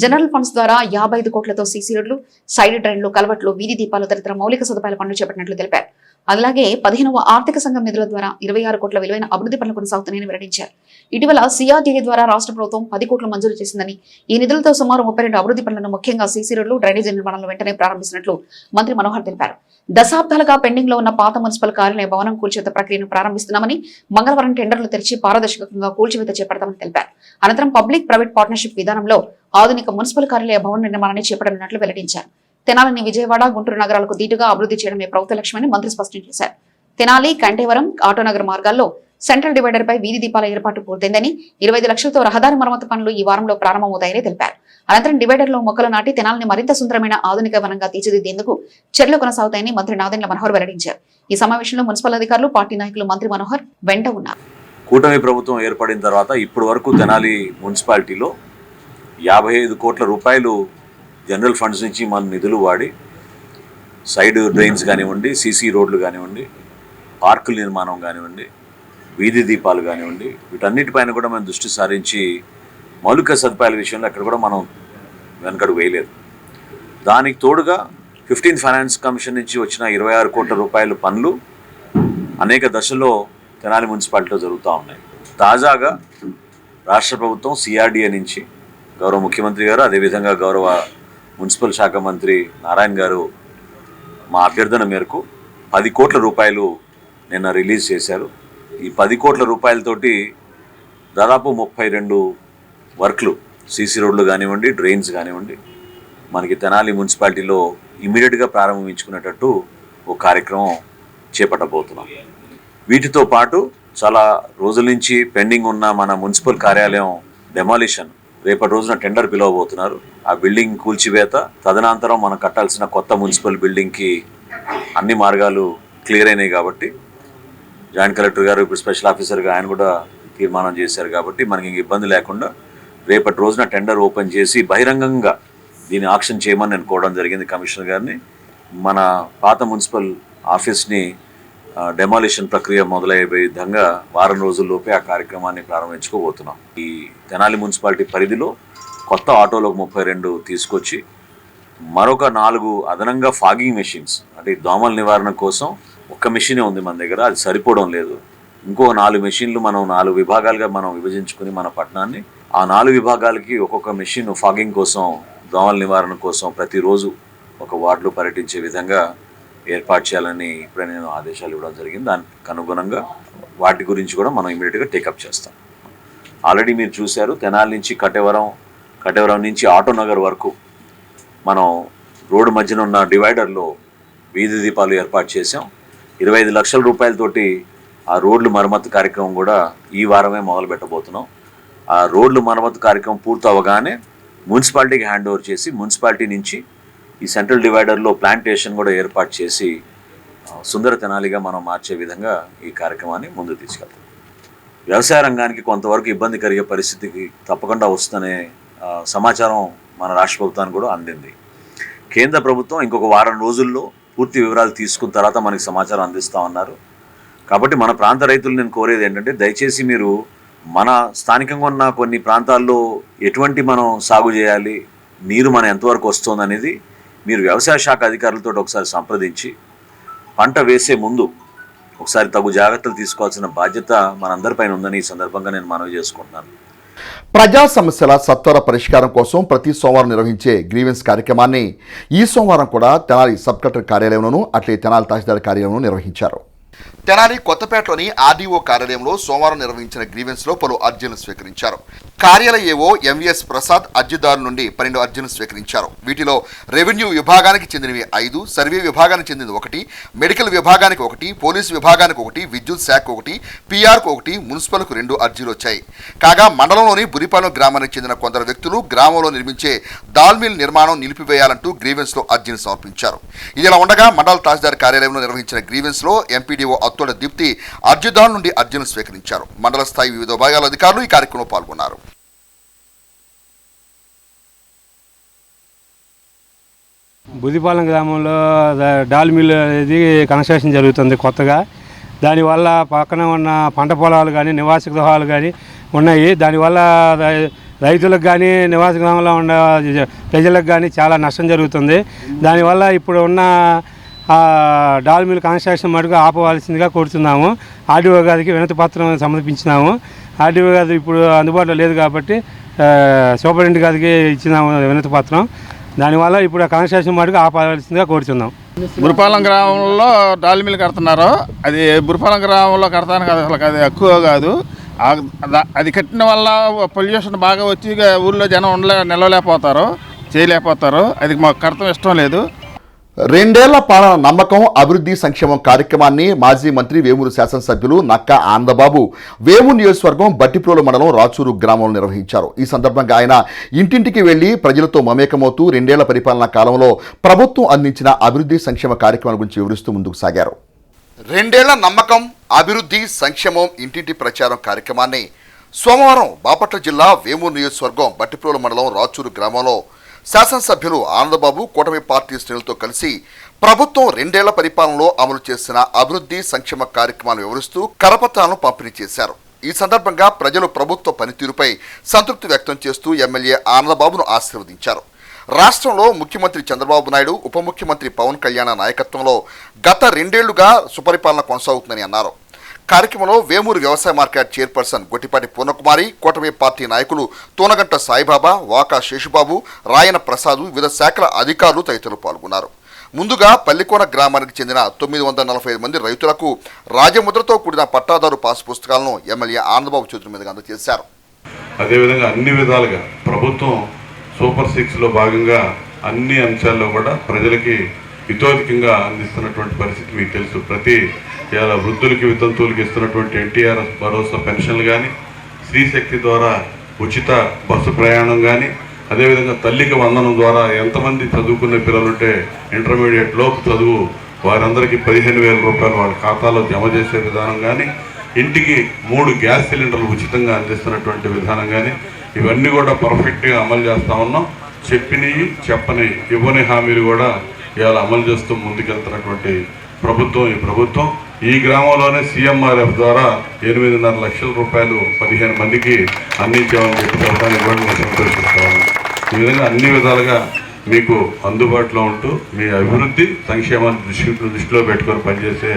జనరల్ ఫండ్స్ ద్వారా 55 కోట్లతో సీసీ రోడ్లు, సైడ్ డ్రైన్లు, కలవట్లు, వీధి దీపాలు తదితర మౌలిక సదుపాయాల పనులు చేపట్టినట్లు తెలిపారు. అలాగే 15వ ఆర్థిక సంఘం నిధుల ద్వారా 26 కోట్ల విలువైన అభివృద్ధి పనులు కొనసాగుతున్నాయని వెల్లడించారు. ఇటీవల సిఆర్డీఏ ద్వారా రాష్ట్ర ప్రభుత్వం 10 కోట్లు మంజూరు చేసిందని, ఈ నిధులతో సుమారు 32 అభివృద్ధి పనులను ముఖ్యంగా సీసీ రోడ్లు, డ్రైనేజీ నిర్మాణాలను వెంటనే ప్రారంభిస్తున్నట్లు మంత్రి మనోహర్ తెలిపారు. దశాబ్దాలుగా పెండింగ్ లో ఉన్న పాత మున్సిపల్ కార్యాలయ భవనం కూల్చివేత ప్రక్రియను ప్రారంభిస్తున్నామని, మంగళవారం టెండర్లు తెరిచి పారదర్శకంగా కూల్చివేత చేపడతామని తెలిపారు. అనంతరం పబ్లిక్ ప్రైవేట్ పార్ట్నర్షిప్ విధానంలో ఆధునిక మున్సిపల్ కార్యాలయ భవన నిర్మాణాన్ని చేపట్టనున్నట్లు వెల్లడించారు. తెనాలిని విజయవాడ, గుంటూరు నగరాలకు దీటుగా అభివృద్ధి చేయడమే ప్రభుత్వ లక్ష్యమని మంత్రి స్పష్టం చేశారు. తెనాలి, కంటేవరం, ఆటోనగర్ మార్గాల్లో సెంట్రల్ డివైడర్ పై వీధి దీపాల ఏర్పాటు పూర్తయిందని, 25 లక్షలతో రహదారి మరమ్మతు పనులు ఈ వారంలో ప్రారంభమవుతాయని తెలిపారు. అనంతరం డివైడర్ లో మొక్కలు నాటి తెనాలిని మరింత సుందరమైన ఆధునిక వనంగా తీర్చిదిద్దేందుకు చర్యలు కొనసాగుతాయని మంత్రి నాదెండ్ల మనోహర్ వెల్లడించారు. ఈ సమావేశంలో మున్సిపల్ అధికారులు, పార్టీ నాయకులు మంత్రి మనోహర్ వెంట ఉన్నారు. కూటమి ప్రభుత్వం ఏర్పడిన తర్వాత ఇప్పటి వరకు తెనాలి మున్సిపాలిటీలో 55 కోట్ల రూపాయలు జనరల్ ఫండ్స్ నుంచి మన నిధులు వాడి సైడ్ డ్రైన్స్ కానివ్వండి, సీసీ రోడ్లు కానివ్వండి, పార్కుల నిర్మాణం కానివ్వండి, వీధి దీపాలు కానివ్వండి, వీటన్నిటిపైన కూడా మనం దృష్టి సారించి మౌలిక సదుపాయాల విషయంలో ఎక్కడ కూడా మనం వెనకడు వేయలేదు. దానికి తోడుగా 15th ఫైనాన్స్ కమిషన్ నుంచి వచ్చిన 26 కోట్ల రూపాయల పనులు అనేక దశల్లో తెనాలి మున్సిపాలిటీలో జరుగుతూ ఉన్నాయి. తాజాగా రాష్ట్ర ప్రభుత్వం సిఆర్డీఏ నుంచి గౌరవ ముఖ్యమంత్రి గారు, అదేవిధంగా గౌరవ మున్సిపల్ శాఖ మంత్రి నారాయణ గారు మా అభ్యర్థన మేరకు 10 కోట్ల రూపాయలు నిన్న రిలీజ్ చేశారు. ఈ 10 కోట్ల రూపాయలతోటి దాదాపు 32 వర్క్లు, సీసీ రోడ్లు కానివ్వండి, డ్రైన్స్ కానివ్వండి, మనకి తెనాలి మున్సిపాలిటీలో ఇమీడియట్గా ప్రారంభించుకునేటట్టు ఒక కార్యక్రమం చేపట్టబోతున్నాం. వీటితో పాటు చాలా రోజుల నుంచి పెండింగ్ ఉన్న మన మున్సిపల్ కార్యాలయం డెమాలిషన్ రేపటి రోజున టెండర్ పిలవబోతున్నారు. ఆ బిల్డింగ్ కూల్చివేత, తదనంతరం మనం కట్టాల్సిన కొత్త మున్సిపల్ బిల్డింగ్కి అన్ని మార్గాలు క్లియర్ అయినాయి కాబట్టి జాయింట్ కలెక్టర్ గారు, ఇప్పుడు స్పెషల్ ఆఫీసర్గా ఆయన కూడా తీర్మానం చేశారు కాబట్టి మనకి ఇంక ఇబ్బంది లేకుండా రేపటి రోజున టెండర్ ఓపెన్ చేసి బహిరంగంగా దీన్ని ఆక్షన్ చేయమని నేను కోవడం జరిగింది కమిషనర్ గారిని. మన పాత మున్సిపల్ ఆఫీస్ని డెమాలిషన్ ప్రక్రియ మొదలయ్యే విధంగా వారం రోజుల్లోపే ఆ కార్యక్రమాన్ని ప్రారంభించుకోబోతున్నాం. ఈ తెనాలి మున్సిపాలిటీ పరిధిలో కొత్త ఆటోలకు 32 తీసుకొచ్చి మరొక 4 అదనంగా ఫాగింగ్ మెషిన్స్, అంటే దోమల నివారణ కోసం ఒక్క మెషినే ఉంది మన దగ్గర, అది సరిపోవడం లేదు. ఇంకో 4 మెషిన్లు మనం 4 విభాగాలుగా మనం విభజించుకుని మన పట్టణాన్ని ఆ 4 విభాగాలకి ఒక్కొక్క మెషిన్ ఫాగింగ్ కోసం, దోమల నివారణ కోసం ప్రతిరోజు ఒక వార్డులో పర్యటించే విధంగా ఏర్పాటు చేయాలని ఇప్పుడే నేను ఆదేశాలు ఇవ్వడం జరిగింది. దానికి అనుగుణంగా వాటి గురించి కూడా మనం ఇమీడియట్గా టేకప్ చేస్తాం. ఆల్రెడీ మీరు చూశారు, తెనాలి నుంచి కటేవరం నుంచి ఆటోనగర్ వరకు మనం రోడ్డు మధ్యన ఉన్న డివైడర్లో వీధి దీపాలు ఏర్పాటు చేసాం. 25 లక్షల రూపాయలతోటి ఆ రోడ్లు మరమ్మతు కార్యక్రమం కూడా ఈ వారమే మొదలు పెట్టబోతున్నాం. ఆ రోడ్లు మరమ్మతు కార్యక్రమం పూర్తి అవ్వగానే మున్సిపాలిటీకి హ్యాండ్ ఓవర్ చేసి మున్సిపాలిటీ నుంచి ఈ సెంట్రల్ డివైడర్లో ప్లాంటేషన్ కూడా ఏర్పాటు చేసి సుందర తెనాలిగా మనం మార్చే విధంగా ఈ కార్యక్రమాన్ని ముందుకు తీసుకెళ్తాం. వ్యవసాయ రంగానికి కొంతవరకు ఇబ్బంది కలిగే పరిస్థితికి తప్పకుండా వస్తుందనే సమాచారం మన రాష్ట్ర ప్రభుత్వానికి కూడా అందింది. కేంద్ర ప్రభుత్వం ఇంకొక వారం రోజుల్లో పూర్తి వివరాలు తీసుకున్న తర్వాత మనకి సమాచారం అందిస్తామన్నారు. కాబట్టి మన ప్రాంత రైతులు నేను కోరేది ఏంటంటే, దయచేసి మీరు మన స్థానికంగా ఉన్న కొన్ని ప్రాంతాల్లో ఎటువంటి మనం సాగు చేయాలి, నీరు మన ఎంతవరకు వస్తుంది అనేది మీరు వ్యవసాయ శాఖ అధికారులతో ఒకసారి సంప్రదించి పంట వేసే ముందు ఒకసారి తగు జాగ్రత్తలు తీసుకోవాల్సిన బాధ్యత మనందరిపైన ఉందని ఈ సందర్భంగా నేను మనవి చేసుకుంటున్నాను. ప్రజా సమస్యల సత్వర పరిష్కారం కోసం ప్రతి సోమవారం నిర్వహించే గ్రీవెన్స్ కార్యక్రమాన్ని ఈ సోమవారం కూడా తెనాలి సబ్ కలెక్టర్ కార్యాలయంలోనూ అట్లే తెనాలి తహసీల్దార్ కార్యాలయంలో నిర్వహించారు. తెనాలి కొత్తపేటలోని ఆర్డీఓ కార్యాలయంలో సోమవారం నిర్వహించిన గ్రీవెన్స్లో పలు అర్జీలు స్వీకరించారు. కార్యాలయ ఏవో ఎంవీఎస్ ప్రసాద్ అర్జీదారుల నుండి 12 అర్జీలు స్వీకరించారు. వీటిలో రెవెన్యూ విభాగానికి చెందినవి 5, సర్వే విభాగానికి చెందినది 1, మెడికల్ విభాగానికి 1, పోలీసు విభాగానికి 1, విద్యుత్ శాఖ 1, పీఆర్కు 1, మున్సిపల్కు 2 అర్జీలు వచ్చాయి. కాగా మండలంలోని బురిపాలెం గ్రామానికి చెందిన కొందరు వ్యక్తులు గ్రామంలో నిర్మించే దాల్ మిల్ నిర్మాణం నిలిపివేయాలంటూ గ్రీవెన్స్లో అర్జీని సమర్పించారు. ఇదిలా ఉండగా మండల తహసీల్దార్ కార్యాలయంలో నిర్వహించిన గ్రీవెన్స్లో ఎంపీడీఓ అత్తోడ దీప్తి అర్జీదారుల నుండి అర్జీలు స్వీకరించారు. మండల స్థాయి వివిధ విభాగాల అధికారులు ఈ కార్యక్రమంలో పాల్గొన్నారు. బుదిపాలెం గ్రామంలో డాల్ మిల్ అనేది కన్స్ట్రక్షన్ జరుగుతుంది కొత్తగా. దానివల్ల పక్కన ఉన్న పంట పొలాలు కానీ నివాస గృహాలు కానీ ఉన్నాయి. దానివల్ల రైతులకు కానీ నివాస గ్రామంలో ఉన్న ప్రజలకు కానీ చాలా నష్టం జరుగుతుంది. దానివల్ల ఇప్పుడు ఉన్న డాల్ మిల్ కన్స్ట్రక్షన్ మటుకు ఆపవలసిందిగా కోరుతున్నాము. ఆర్డీఓ గారికి వినతి పత్రం సమర్పించినాము. ఆర్డీఓ గారు ఇప్పుడు అందుబాటులో లేదు కాబట్టి సూపరింటెండెంట్ గారికి ఇచ్చినాము వినతి పత్రం. దానివల్ల ఇప్పుడు ఆ కన్స్ట్రక్షన్ మటుకు ఆపవలసిందిగా కోరుతున్నాం. బురిపాలెం గ్రామంలో డాల్ మిల్ కడుతున్నారు. అది బురిపాలెం గ్రామంలో కడతానికి అసలు అది ఎక్కువ కాదు. అది కట్టిన వల్ల పొల్యూషన్ బాగా వచ్చి ఊళ్ళో జనం నిలవలేకపోతారు, చేయలేకపోతారు. అది మాకు కడతాం ఇష్టం లేదు. 2 ఏళ్ల పాలన నమ్మకం అభివృద్ధి సంక్షేమం కార్యక్రమాన్ని మాజీ మంత్రి వేమూరు శాసనసభ్యులు నక్కా ఆనందబాబు వేమూరు నియోజకవర్గం బట్టిప్రోలు మండలం రాచూరు గ్రామంలో నిర్వహించారు. ఈ సందర్భంగా ఆయన ఇంటింటికి వెళ్లి ప్రజలతో మమేకమవుతూ 2 ఏళ్ల పరిపాలనా కాలంలో ప్రభుత్వం అందించిన అభివృద్ధి సంక్షేమ కార్యక్రమాల గురించి వివరిస్తూ ముందుకు సాగారు. 2 ఏళ్ల నమ్మకం అభివృద్ధి సంక్షేమం ఇంటింటి ప్రచారం కార్యక్రమాన్ని సోమవారం బాపట్ల జిల్లా వేమూరు నియోజకవర్గం బట్టిప్రోలు మండలం రాచూరు గ్రామంలో శాసనసభ్యులు ఆనందబాబు కూటమి పార్టీ శ్రేణులతో కలిసి ప్రభుత్వం 2 ఏళ్ల పరిపాలనలో అమలు చేసిన అభివృద్ధి సంక్షేమ కార్యక్రమాలను వివరిస్తూ కరపత్రాలను పంపిణీ చేశారు. ఈ సందర్భంగా ప్రజలు ప్రభుత్వ పనితీరుపై సంతృప్తి వ్యక్తం చేస్తూ ఎమ్మెల్యే ఆనందబాబును ఆశీర్వదించారు. రాష్ట్రంలో ముఖ్యమంత్రి చంద్రబాబు నాయుడు, ఉప ముఖ్యమంత్రి పవన్ కళ్యాణ్ నాయకత్వంలో గత 2 ఏళ్లుగా సుపరిపాలన కొనసాగుతుందని అన్నారు. కార్యక్రమంలో వేమూరు వ్యవసాయ మార్కెట్ చైర్పర్సన్ గొట్టిపాటి పూర్ణకుమారి, కూటమి పార్టీ నాయకులు తోనగంట సాయిబాబా, వాకా శేషుబాబు, రాయన ప్రసాద్, వివిధ శాఖల అధికారులు తదితరులు పాల్గొన్నారు. ముందుగా పల్లికోన గ్రామానికి చెందిన 945 మంది రైతులకు రాజముద్రతో కూడిన పట్టాదారు పాస్ పుస్తకాలను ఎమ్మెల్యే ఆనందబాబు చేతుల మీదుగా అందజేశారు. అదేవిధంగా అన్ని విధాలుగా ప్రభుత్వం సూపర్ 6లో భాగంగా అన్ని అంశాల్లో కూడా ప్రజలకి హితోధికంగా అందిస్తున్నటువంటి పరిస్థితి మీకు తెలుసు. ప్రతి ఇలా వృద్ధులకి, వితంతువులకి ఇస్తున్నటువంటి ఎన్టీఆర్ భరోసా పెన్షన్లు కానీ, స్త్రీశక్తి ద్వారా ఉచిత బస్సు ప్రయాణం కానీ, అదేవిధంగా తల్లికి వందనం ద్వారా ఎంతమంది చదువుకునే పిల్లలుంటే ఇంటర్మీడియట్ లోపు చదువు వారందరికీ 15,000 రూపాయలు వాళ్ళ ఖాతాలో జమ చేసే విధానం కానీ, ఇంటికి 3 గ్యాస్ సిలిండర్లు ఉచితంగా అందిస్తున్నటువంటి విధానం కానీ, ఇవన్నీ కూడా పర్ఫెక్ట్గా అమలు చేస్తూ ఉన్నాం. చెప్పినవి చెప్పని ఇవ్వని హామీలు కూడా ఇవాళ అమలు చేస్తూ ముందుకెళ్తున్నటువంటి ప్రభుత్వం ఈ ప్రభుత్వం. ఈ గ్రామంలోనే సీఎంఆర్ఎఫ్ ద్వారా 8.5 లక్షల రూపాయలు 15 మందికి అందించామని చెప్పి చెప్పడానికి కూడా మేము సంతోషిస్తాము. ఈ విధంగా అన్ని విధాలుగా మీకు అందుబాటులో ఉంటూ మీ అభివృద్ధి సంక్షేమాన్ని దృష్టిలో పెట్టుకొని పనిచేసే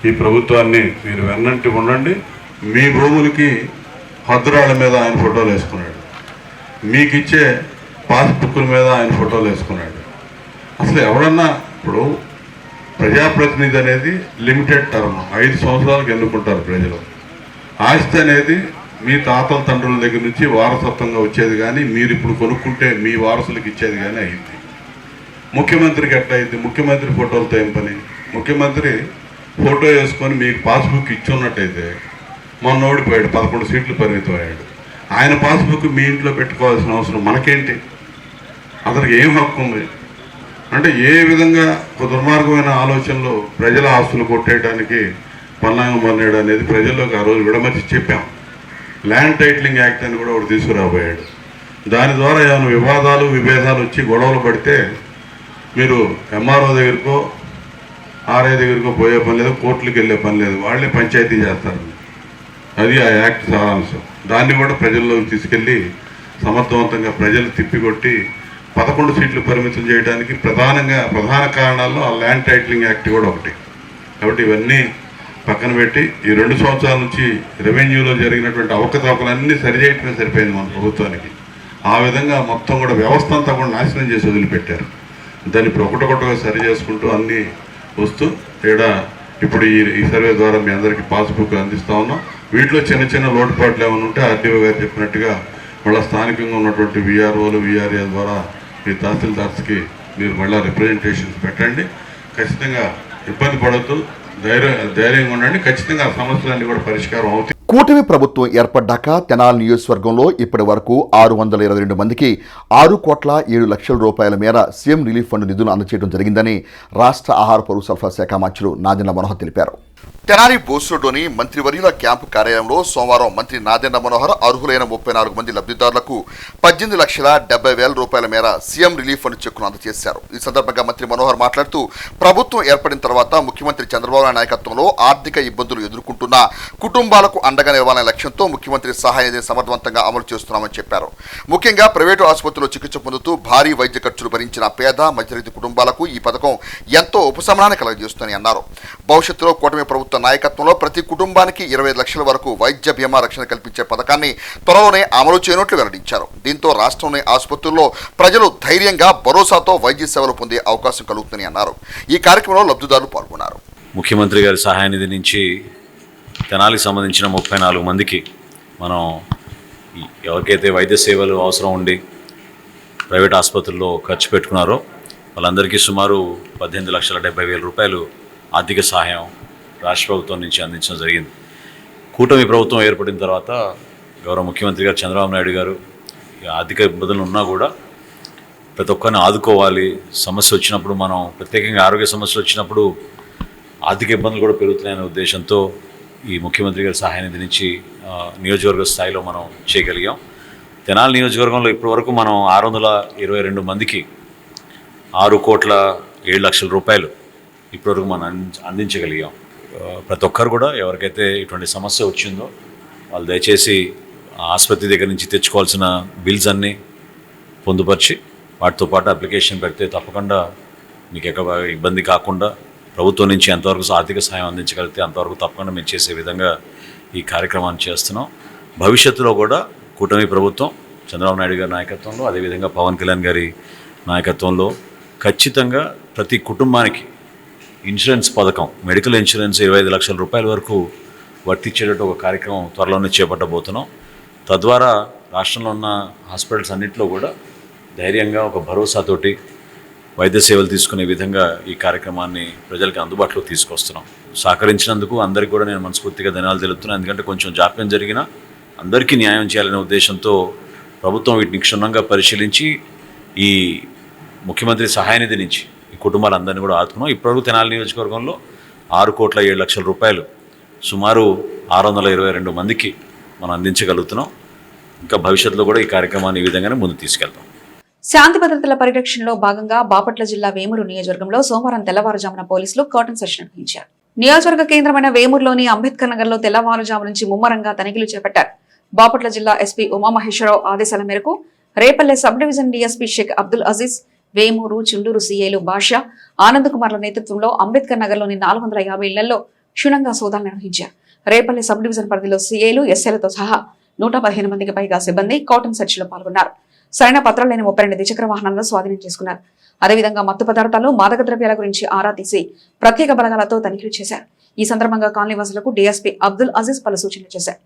ఈ ప్రభుత్వాన్ని మీరు వెన్నంటి ఉండండి. మీ భూములకి హద్దురాళ్ళ మీద ఆయన ఫోటోలు వేసుకున్నాడు, మీకు ఇచ్చే పాస్బుక్ల మీద ఆయన ఫోటోలు వేసుకున్నాడు. అసలు ఎవరన్నా ఇప్పుడు ప్రజాప్రతినిధి అనేది లిమిటెడ్ టర్మ్, 5 సంవత్సరాలకు ఎన్నుకుంటారు ప్రజలు. ఆస్తి అనేది మీ తాతల తండ్రుల దగ్గర నుంచి వారసత్వంగా వచ్చేది కానీ మీరు ఇప్పుడు కొనుక్కుంటే మీ వారసులకు ఇచ్చేది కానీ అయింది. ముఖ్యమంత్రికి ఎట్లా అయింది? ముఖ్యమంత్రి ఫోటోలతో ఏం పని? ముఖ్యమంత్రి ఫోటో వేసుకొని మీకు పాస్బుక్ ఇచ్చున్నట్టయితే మొన్న ఓడిపోయాడు, 11 సీట్లు పరిమితం అయ్యాడు. ఆయన పాస్బుక్ మీ ఇంట్లో పెట్టుకోవాల్సిన అవసరం మనకేంటి? అతనికి ఏం హక్కు ఉంది? అంటే ఏ విధంగా ఒక దుర్మార్గమైన ఆలోచనలు ప్రజల ఆస్తులు కొట్టేయడానికి పన్నాగం పన్నాడు అనేది ప్రజల్లోకి ఆ రోజు విడమర్చి చెప్పాం. ల్యాండ్ టైటిలింగ్ యాక్ట్ అని కూడా ఒకటి తీసుకురాబోయాడు. దాని ద్వారా ఏమైనా వివాదాలు విభేదాలు వచ్చి గొడవలు పడితే మీరు ఎంఆర్ఓ దగ్గరకో ఆర్ఐ దగ్గరకో పోయే పని లేదు, కోర్టులకు వెళ్ళే పని లేదు, వాళ్ళే పంచాయతీ చేస్తారు. అది ఆ యాక్ట్ సారాంశం. దాన్ని కూడా ప్రజల్లోకి తీసుకెళ్ళి సమర్థవంతంగా ప్రజలు తిప్పికొట్టి 11 సీట్లు పరిమితం చేయడానికి ప్రధాన కారణాల్లో ఆ ల్యాండ్ టైటిలింగ్ యాక్ట్ కూడా ఒకటి. కాబట్టి ఇవన్నీ పక్కన పెట్టి ఈ 2 సంవత్సరాల నుంచి రెవెన్యూలో జరిగినటువంటి అవకతవకలన్నీ సరిచేయటమే సరిపోయింది మన ప్రభుత్వానికి. ఆ విధంగా మొత్తం కూడా వ్యవస్థ అంతా కూడా నాశనం చేసి వదిలిపెట్టారు. దాన్ని ఇప్పుడు ఒకటొకటిగా సరి చేసుకుంటూ అన్నీ వస్తూ ఇప్పుడు ఈ సర్వే ద్వారా మీ అందరికీ పాస్బుక్ అందిస్తూ ఉన్నాం. వీటిలో చిన్న చిన్న లోటుపాట్లు ఏమైనా ఉంటే ఆర్డీఓ గారు చెప్పినట్టుగా మళ్ళీ స్థానికంగా ఉన్నటువంటి వీఆర్ఓలు వీఆర్ఏల ద్వారా మీ తహసీల్దార్స్కి మీరు మళ్ళీ రిప్రజెంటేషన్స్ పెట్టండి. ఖచ్చితంగా ఇబ్బంది పడద్దు, ధైర్యంగా ఉండండి. ఖచ్చితంగా ఆ సమస్యలన్నీ కూడా పరిష్కారం అవుతాయి. కూటమి ప్రభుత్వం ఏర్పడ్డాక తెనాలి నియోజకవర్గంలో ఇప్పటి వరకు 622 మందికి 6,07,00,000 రూపాయల మేర సీఎం రిలీఫ్ ఫండ్ నిధులు అందజేయడం జరిగిందని రాష్ట్ర ఆహార పౌర సరఫరా శాఖ మంత్రులు నాదెండ్ల మనోహర్ తెలిపారు. తెనాలి బోస్రోడ్లోని మంత్రివర్యుల క్యాంపు కార్యాలయంలో సోమవారం మంత్రి నాదెండ్ల మనోహర్ అర్హులైన 34 మంది లబ్ధిదారులకు 18,70,000 రూపాయల మేర సీఎం రిలీఫ్ ఫండ్ చెక్కును అందజేశారు. ఈ సందర్భంగా మంత్రి మనోహర్ మాట్లాడుతూ ప్రభుత్వం ఏర్పడిన తర్వాత ముఖ్యమంత్రి చంద్రబాబు నాయుడు నాయకత్వంలో ఆర్థిక ఇబ్బందులు ఎదుర్కొంటున్న కుటుంబాలకు అండగా నిలవాలనే లక్ష్యంతో ముఖ్యమంత్రి సహాయ నిధిని సమర్థవంతంగా అమలు చేస్తున్నామని చెప్పారు. ముఖ్యంగా ప్రైవేటు ఆసుపత్రుల్లో చికిత్స పొందుతూ భారీ వైద్య ఖర్చులు భరించిన పేద మధ్యతరగతి కుటుంబాలకు ఈ పథకం ఎంతో ఉపశమనాన్ని కలుగజేస్తుందని అన్నారు. భవిష్యత్తులో కూటమి ప్రభుత్వం నాయకత్వంలో ప్రతి కుటుంబానికి 25 లక్షల వరకు వైద్య బీమా రక్షణ కల్పించే పథకాన్ని త్వరలోనే అమలు చేయనున్నట్లు వెల్లడించారు. దీంతో రాష్ట్రంలోని ఆసుపత్రుల్లో ప్రజలు ధైర్యంగా భరోసాతో వైద్య సేవలు పొందే అవకాశం కలుగుతుందని అన్నారు. ఈ కార్యక్రమంలో లబ్ధిదారులు పాల్గొన్నారు. ముఖ్యమంత్రి గారి సహాయ నిధి నుంచి తెనాలికి సంబంధించిన 34 మందికి మనం ఎవరికైతే వైద్య సేవలు అవసరం ఉండి ప్రైవేట్ ఆసుపత్రుల్లో ఖర్చు పెట్టుకున్నారో వాళ్ళందరికీ సుమారు 18,70,000 రూపాయలు ఆర్థిక సహాయం రాష్ట్ర ప్రభుత్వం నుంచి అందించడం జరిగింది. కూటమి ప్రభుత్వం ఏర్పడిన తర్వాత గౌరవ ముఖ్యమంత్రి గారు చంద్రబాబు నాయుడు గారు ఆర్థిక ఇబ్బందులు ఉన్నా కూడా ప్రతి ఒక్కరిని ఆదుకోవాలి, సమస్య వచ్చినప్పుడు మనం ప్రత్యేకంగా ఆరోగ్య సమస్యలు వచ్చినప్పుడు ఆర్థిక ఇబ్బందులు కూడా పెరుగుతున్నాయనే ఉద్దేశంతో ఈ ముఖ్యమంత్రి గారి సహాయ నిధి నుంచి నియోజకవర్గ స్థాయిలో మనం చేయగలిగాం. తెనాలి నియోజకవర్గంలో ఇప్పటివరకు మనం 622 మందికి 6,07,00,000 రూపాయలు ఇప్పటివరకు మనం అందించగలిగాం. ప్రతి ఒక్కరు కూడా ఎవరికైతే ఇటువంటి సమస్య వచ్చిందో వాళ్ళు దయచేసి ఆసుపత్రి దగ్గర నుంచి తెచ్చుకోవాల్సిన బిల్స్ అన్నీ పొందుపరిచి వాటితో పాటు అప్లికేషన్ పెడితే తప్పకుండా మీకు ఎక్కడ ఇబ్బంది కాకుండా ప్రభుత్వం నుంచి ఎంతవరకు ఆర్థిక సహాయం అందించగలిగితే అంతవరకు తప్పకుండా మేము చేసే విధంగా ఈ కార్యక్రమాన్ని చేస్తున్నాం. భవిష్యత్తులో కూడా కూటమి ప్రభుత్వం చంద్రబాబు నాయుడు గారి నాయకత్వంలో అదేవిధంగా పవన్ కళ్యాణ్ గారి నాయకత్వంలో ఖచ్చితంగా ప్రతి కుటుంబానికి ఇన్సూరెన్స్ పథకం, మెడికల్ ఇన్సూరెన్స్ 25 లక్షల రూపాయల వరకు వర్తించేటట్టు ఒక కార్యక్రమం త్వరలోనే చేపట్టబోతున్నాం. తద్వారా రాష్ట్రంలో ఉన్న హాస్పిటల్స్ అన్నింటిలో కూడా ధైర్యంగా ఒక భరోసాతోటి వైద్య సేవలు తీసుకునే విధంగా ఈ కార్యక్రమాన్ని ప్రజలకు అందుబాటులో తీసుకొస్తున్నాం. సహకరించినందుకు అందరికీ కూడా నేను మనస్ఫూర్తిగా ధన్యవాదాలు తెలుపుతున్నాను. ఎందుకంటే కొంచెం జాప్యం జరిగినా అందరికీ న్యాయం చేయాలనే ఉద్దేశంతో ప్రభుత్వం వీటిని క్షుణ్ణంగా పరిశీలించి ఈ ముఖ్యమంత్రి సహాయ నిధి నుంచి ఈ కుటుంబాలందరినీ కూడా ఆదుకున్నాం. ఇప్పటివరకు తెనాలి నియోజకవర్గంలో 6,07,00,000 రూపాయలు సుమారు 622 మందికి మనం అందించగలుగుతున్నాం. ఇంకా భవిష్యత్తులో కూడా ఈ కార్యక్రమాన్ని ఈ విధంగానే ముందు తీసుకెళ్తాం. శాంతి భద్రతల పరిరక్షణలో భాగంగా బాపట్ల జిల్లా వేమూరు నియోజకవర్గంలో సోమవారం తెల్లవారుజామున పోలీసులు కర్టన్ సెర్చ్ నిర్వహించారు. నియోజకవర్గ కేంద్రమైన వేమూరులోని అంబేద్కర్ నగర్ లో తెల్లవారుజాము నుంచి ముమ్మరంగా తనిఖీలు చేపట్టారు. బాపట్ల జిల్లా ఎస్పీ ఉమామహేశ్వరరావు ఆదేశాల మేరకు Repalle sub division DSP Sheikh Abdul Aziz, Vemuru, Chunduru సీఐలు భాషా, ఆనంద్ కుమార్ల నేతృత్వంలో అంబేద్కర్ నగర్ లోని 450 ఇళ్లలో క్షుణ్ణంగా సోదాలు నిర్వహించారు. రేపల్లె సబ్ డివిజన్ పరిధిలో సీఐలు, ఎస్ఐలతో సహా 115 మందికి పైగా సిబ్బంది కర్టన్ సెర్చ్ లో పాల్గొన్నారు. సరైన పత్రాలు లేని 32 ద్విచక్ర వాహనాలను స్వాధీనం చేసుకున్నారు. అదేవిధంగా మత్తు పదార్థాలు, మాదక ద్రవ్యాల గురించి ఆరా తీసి ప్రత్యేక బలగాలతో తనిఖీలు చేశారు. ఈ సందర్భంగా కాలనీవాసులకు డీఎస్పీ అబ్దుల్ అజీజ్ పలు సూచనలు చేశారు.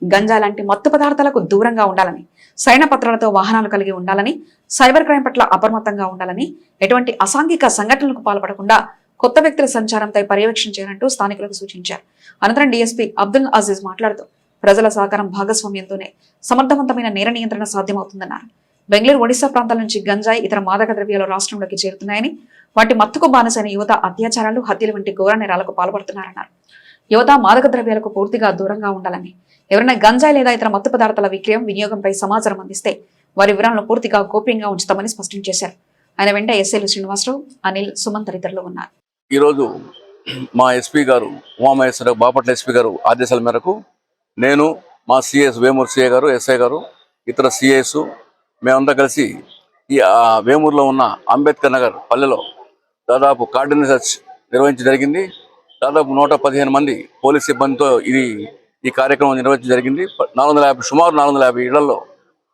గంజా లాంటి మత్తు పదార్థాలకు దూరంగా ఉండాలని, సరైన పత్రాలతో వాహనాలు కలిగి ఉండాలని, సైబర్ క్రైమ్ పట్ల అప్రమత్తంగా ఉండాలని, ఎటువంటి అసాంఘిక సంఘటనలకు పాల్పడకుండా కొత్త వ్యక్తుల సంచారంపై పర్యవేక్షణ చేయాలంటూ స్థానికులకు సూచించారు. అనంతరం డీఎస్పీ అబ్దుల్ అజీజ్ మాట్లాడుతూ ప్రజల సహకారం భాగస్వామ్యంతోనే సమర్థవంతమైన నేర నియంత్రణ సాధ్యమవుతుందన్నారు. బెంగళూరు, ఒడిశా ప్రాంతాల నుంచి గంజాయి, ఇతర మాదక ద్రవ్యాలు రాష్ట్రంలోకి చేరుతున్నాయని, వాటి మత్తుకు బానిసైన యువత అత్యాచారాలు, హత్యలు వంటి ఘోర నేరాలకు పాల్పడుతున్నారన్నారు. యువత మాదక ద్రవ్యాలకు పూర్తిగా దూరంగా ఉండాలని, ఎవరైనా గంజాయి లేదా ఇతర మత్తు పదార్థాల విక్రయం, వినియోగంపై సమాచారం అందిస్తే వారి వివరాలను పూర్తిగా గోప్యంగా ఉంచుతామని స్పష్టం చేశారు. ఆయన వెంట ఎస్ఐలు శ్రీనివాసరావు, అనిల్, సుమన్ తదితరులు ఉన్నారు. ఈరోజు మా ఎస్పీ గారు ఉమామహేశ్వరరావు, బాపట్ల ఎస్పీ గారు ఆదేశాల మేరకు నేను, మా సిఎస్ వేమూరు సిఐ గారు, ఎస్ఐ గారు, ఇతర సిఐస్ మేమంతా కలిసి ఈ వేమూరులో ఉన్న అంబేద్కర్ నగర్ పల్లెలో దాదాపు కార్డన్ సెర్చ్ నిర్వహించడం జరిగింది. దాదాపు 115 మంది పోలీస్ సిబ్బందితో ఈ కార్యక్రమం నిర్వహించడం జరిగింది. సుమారు 450 ఇళ్లలో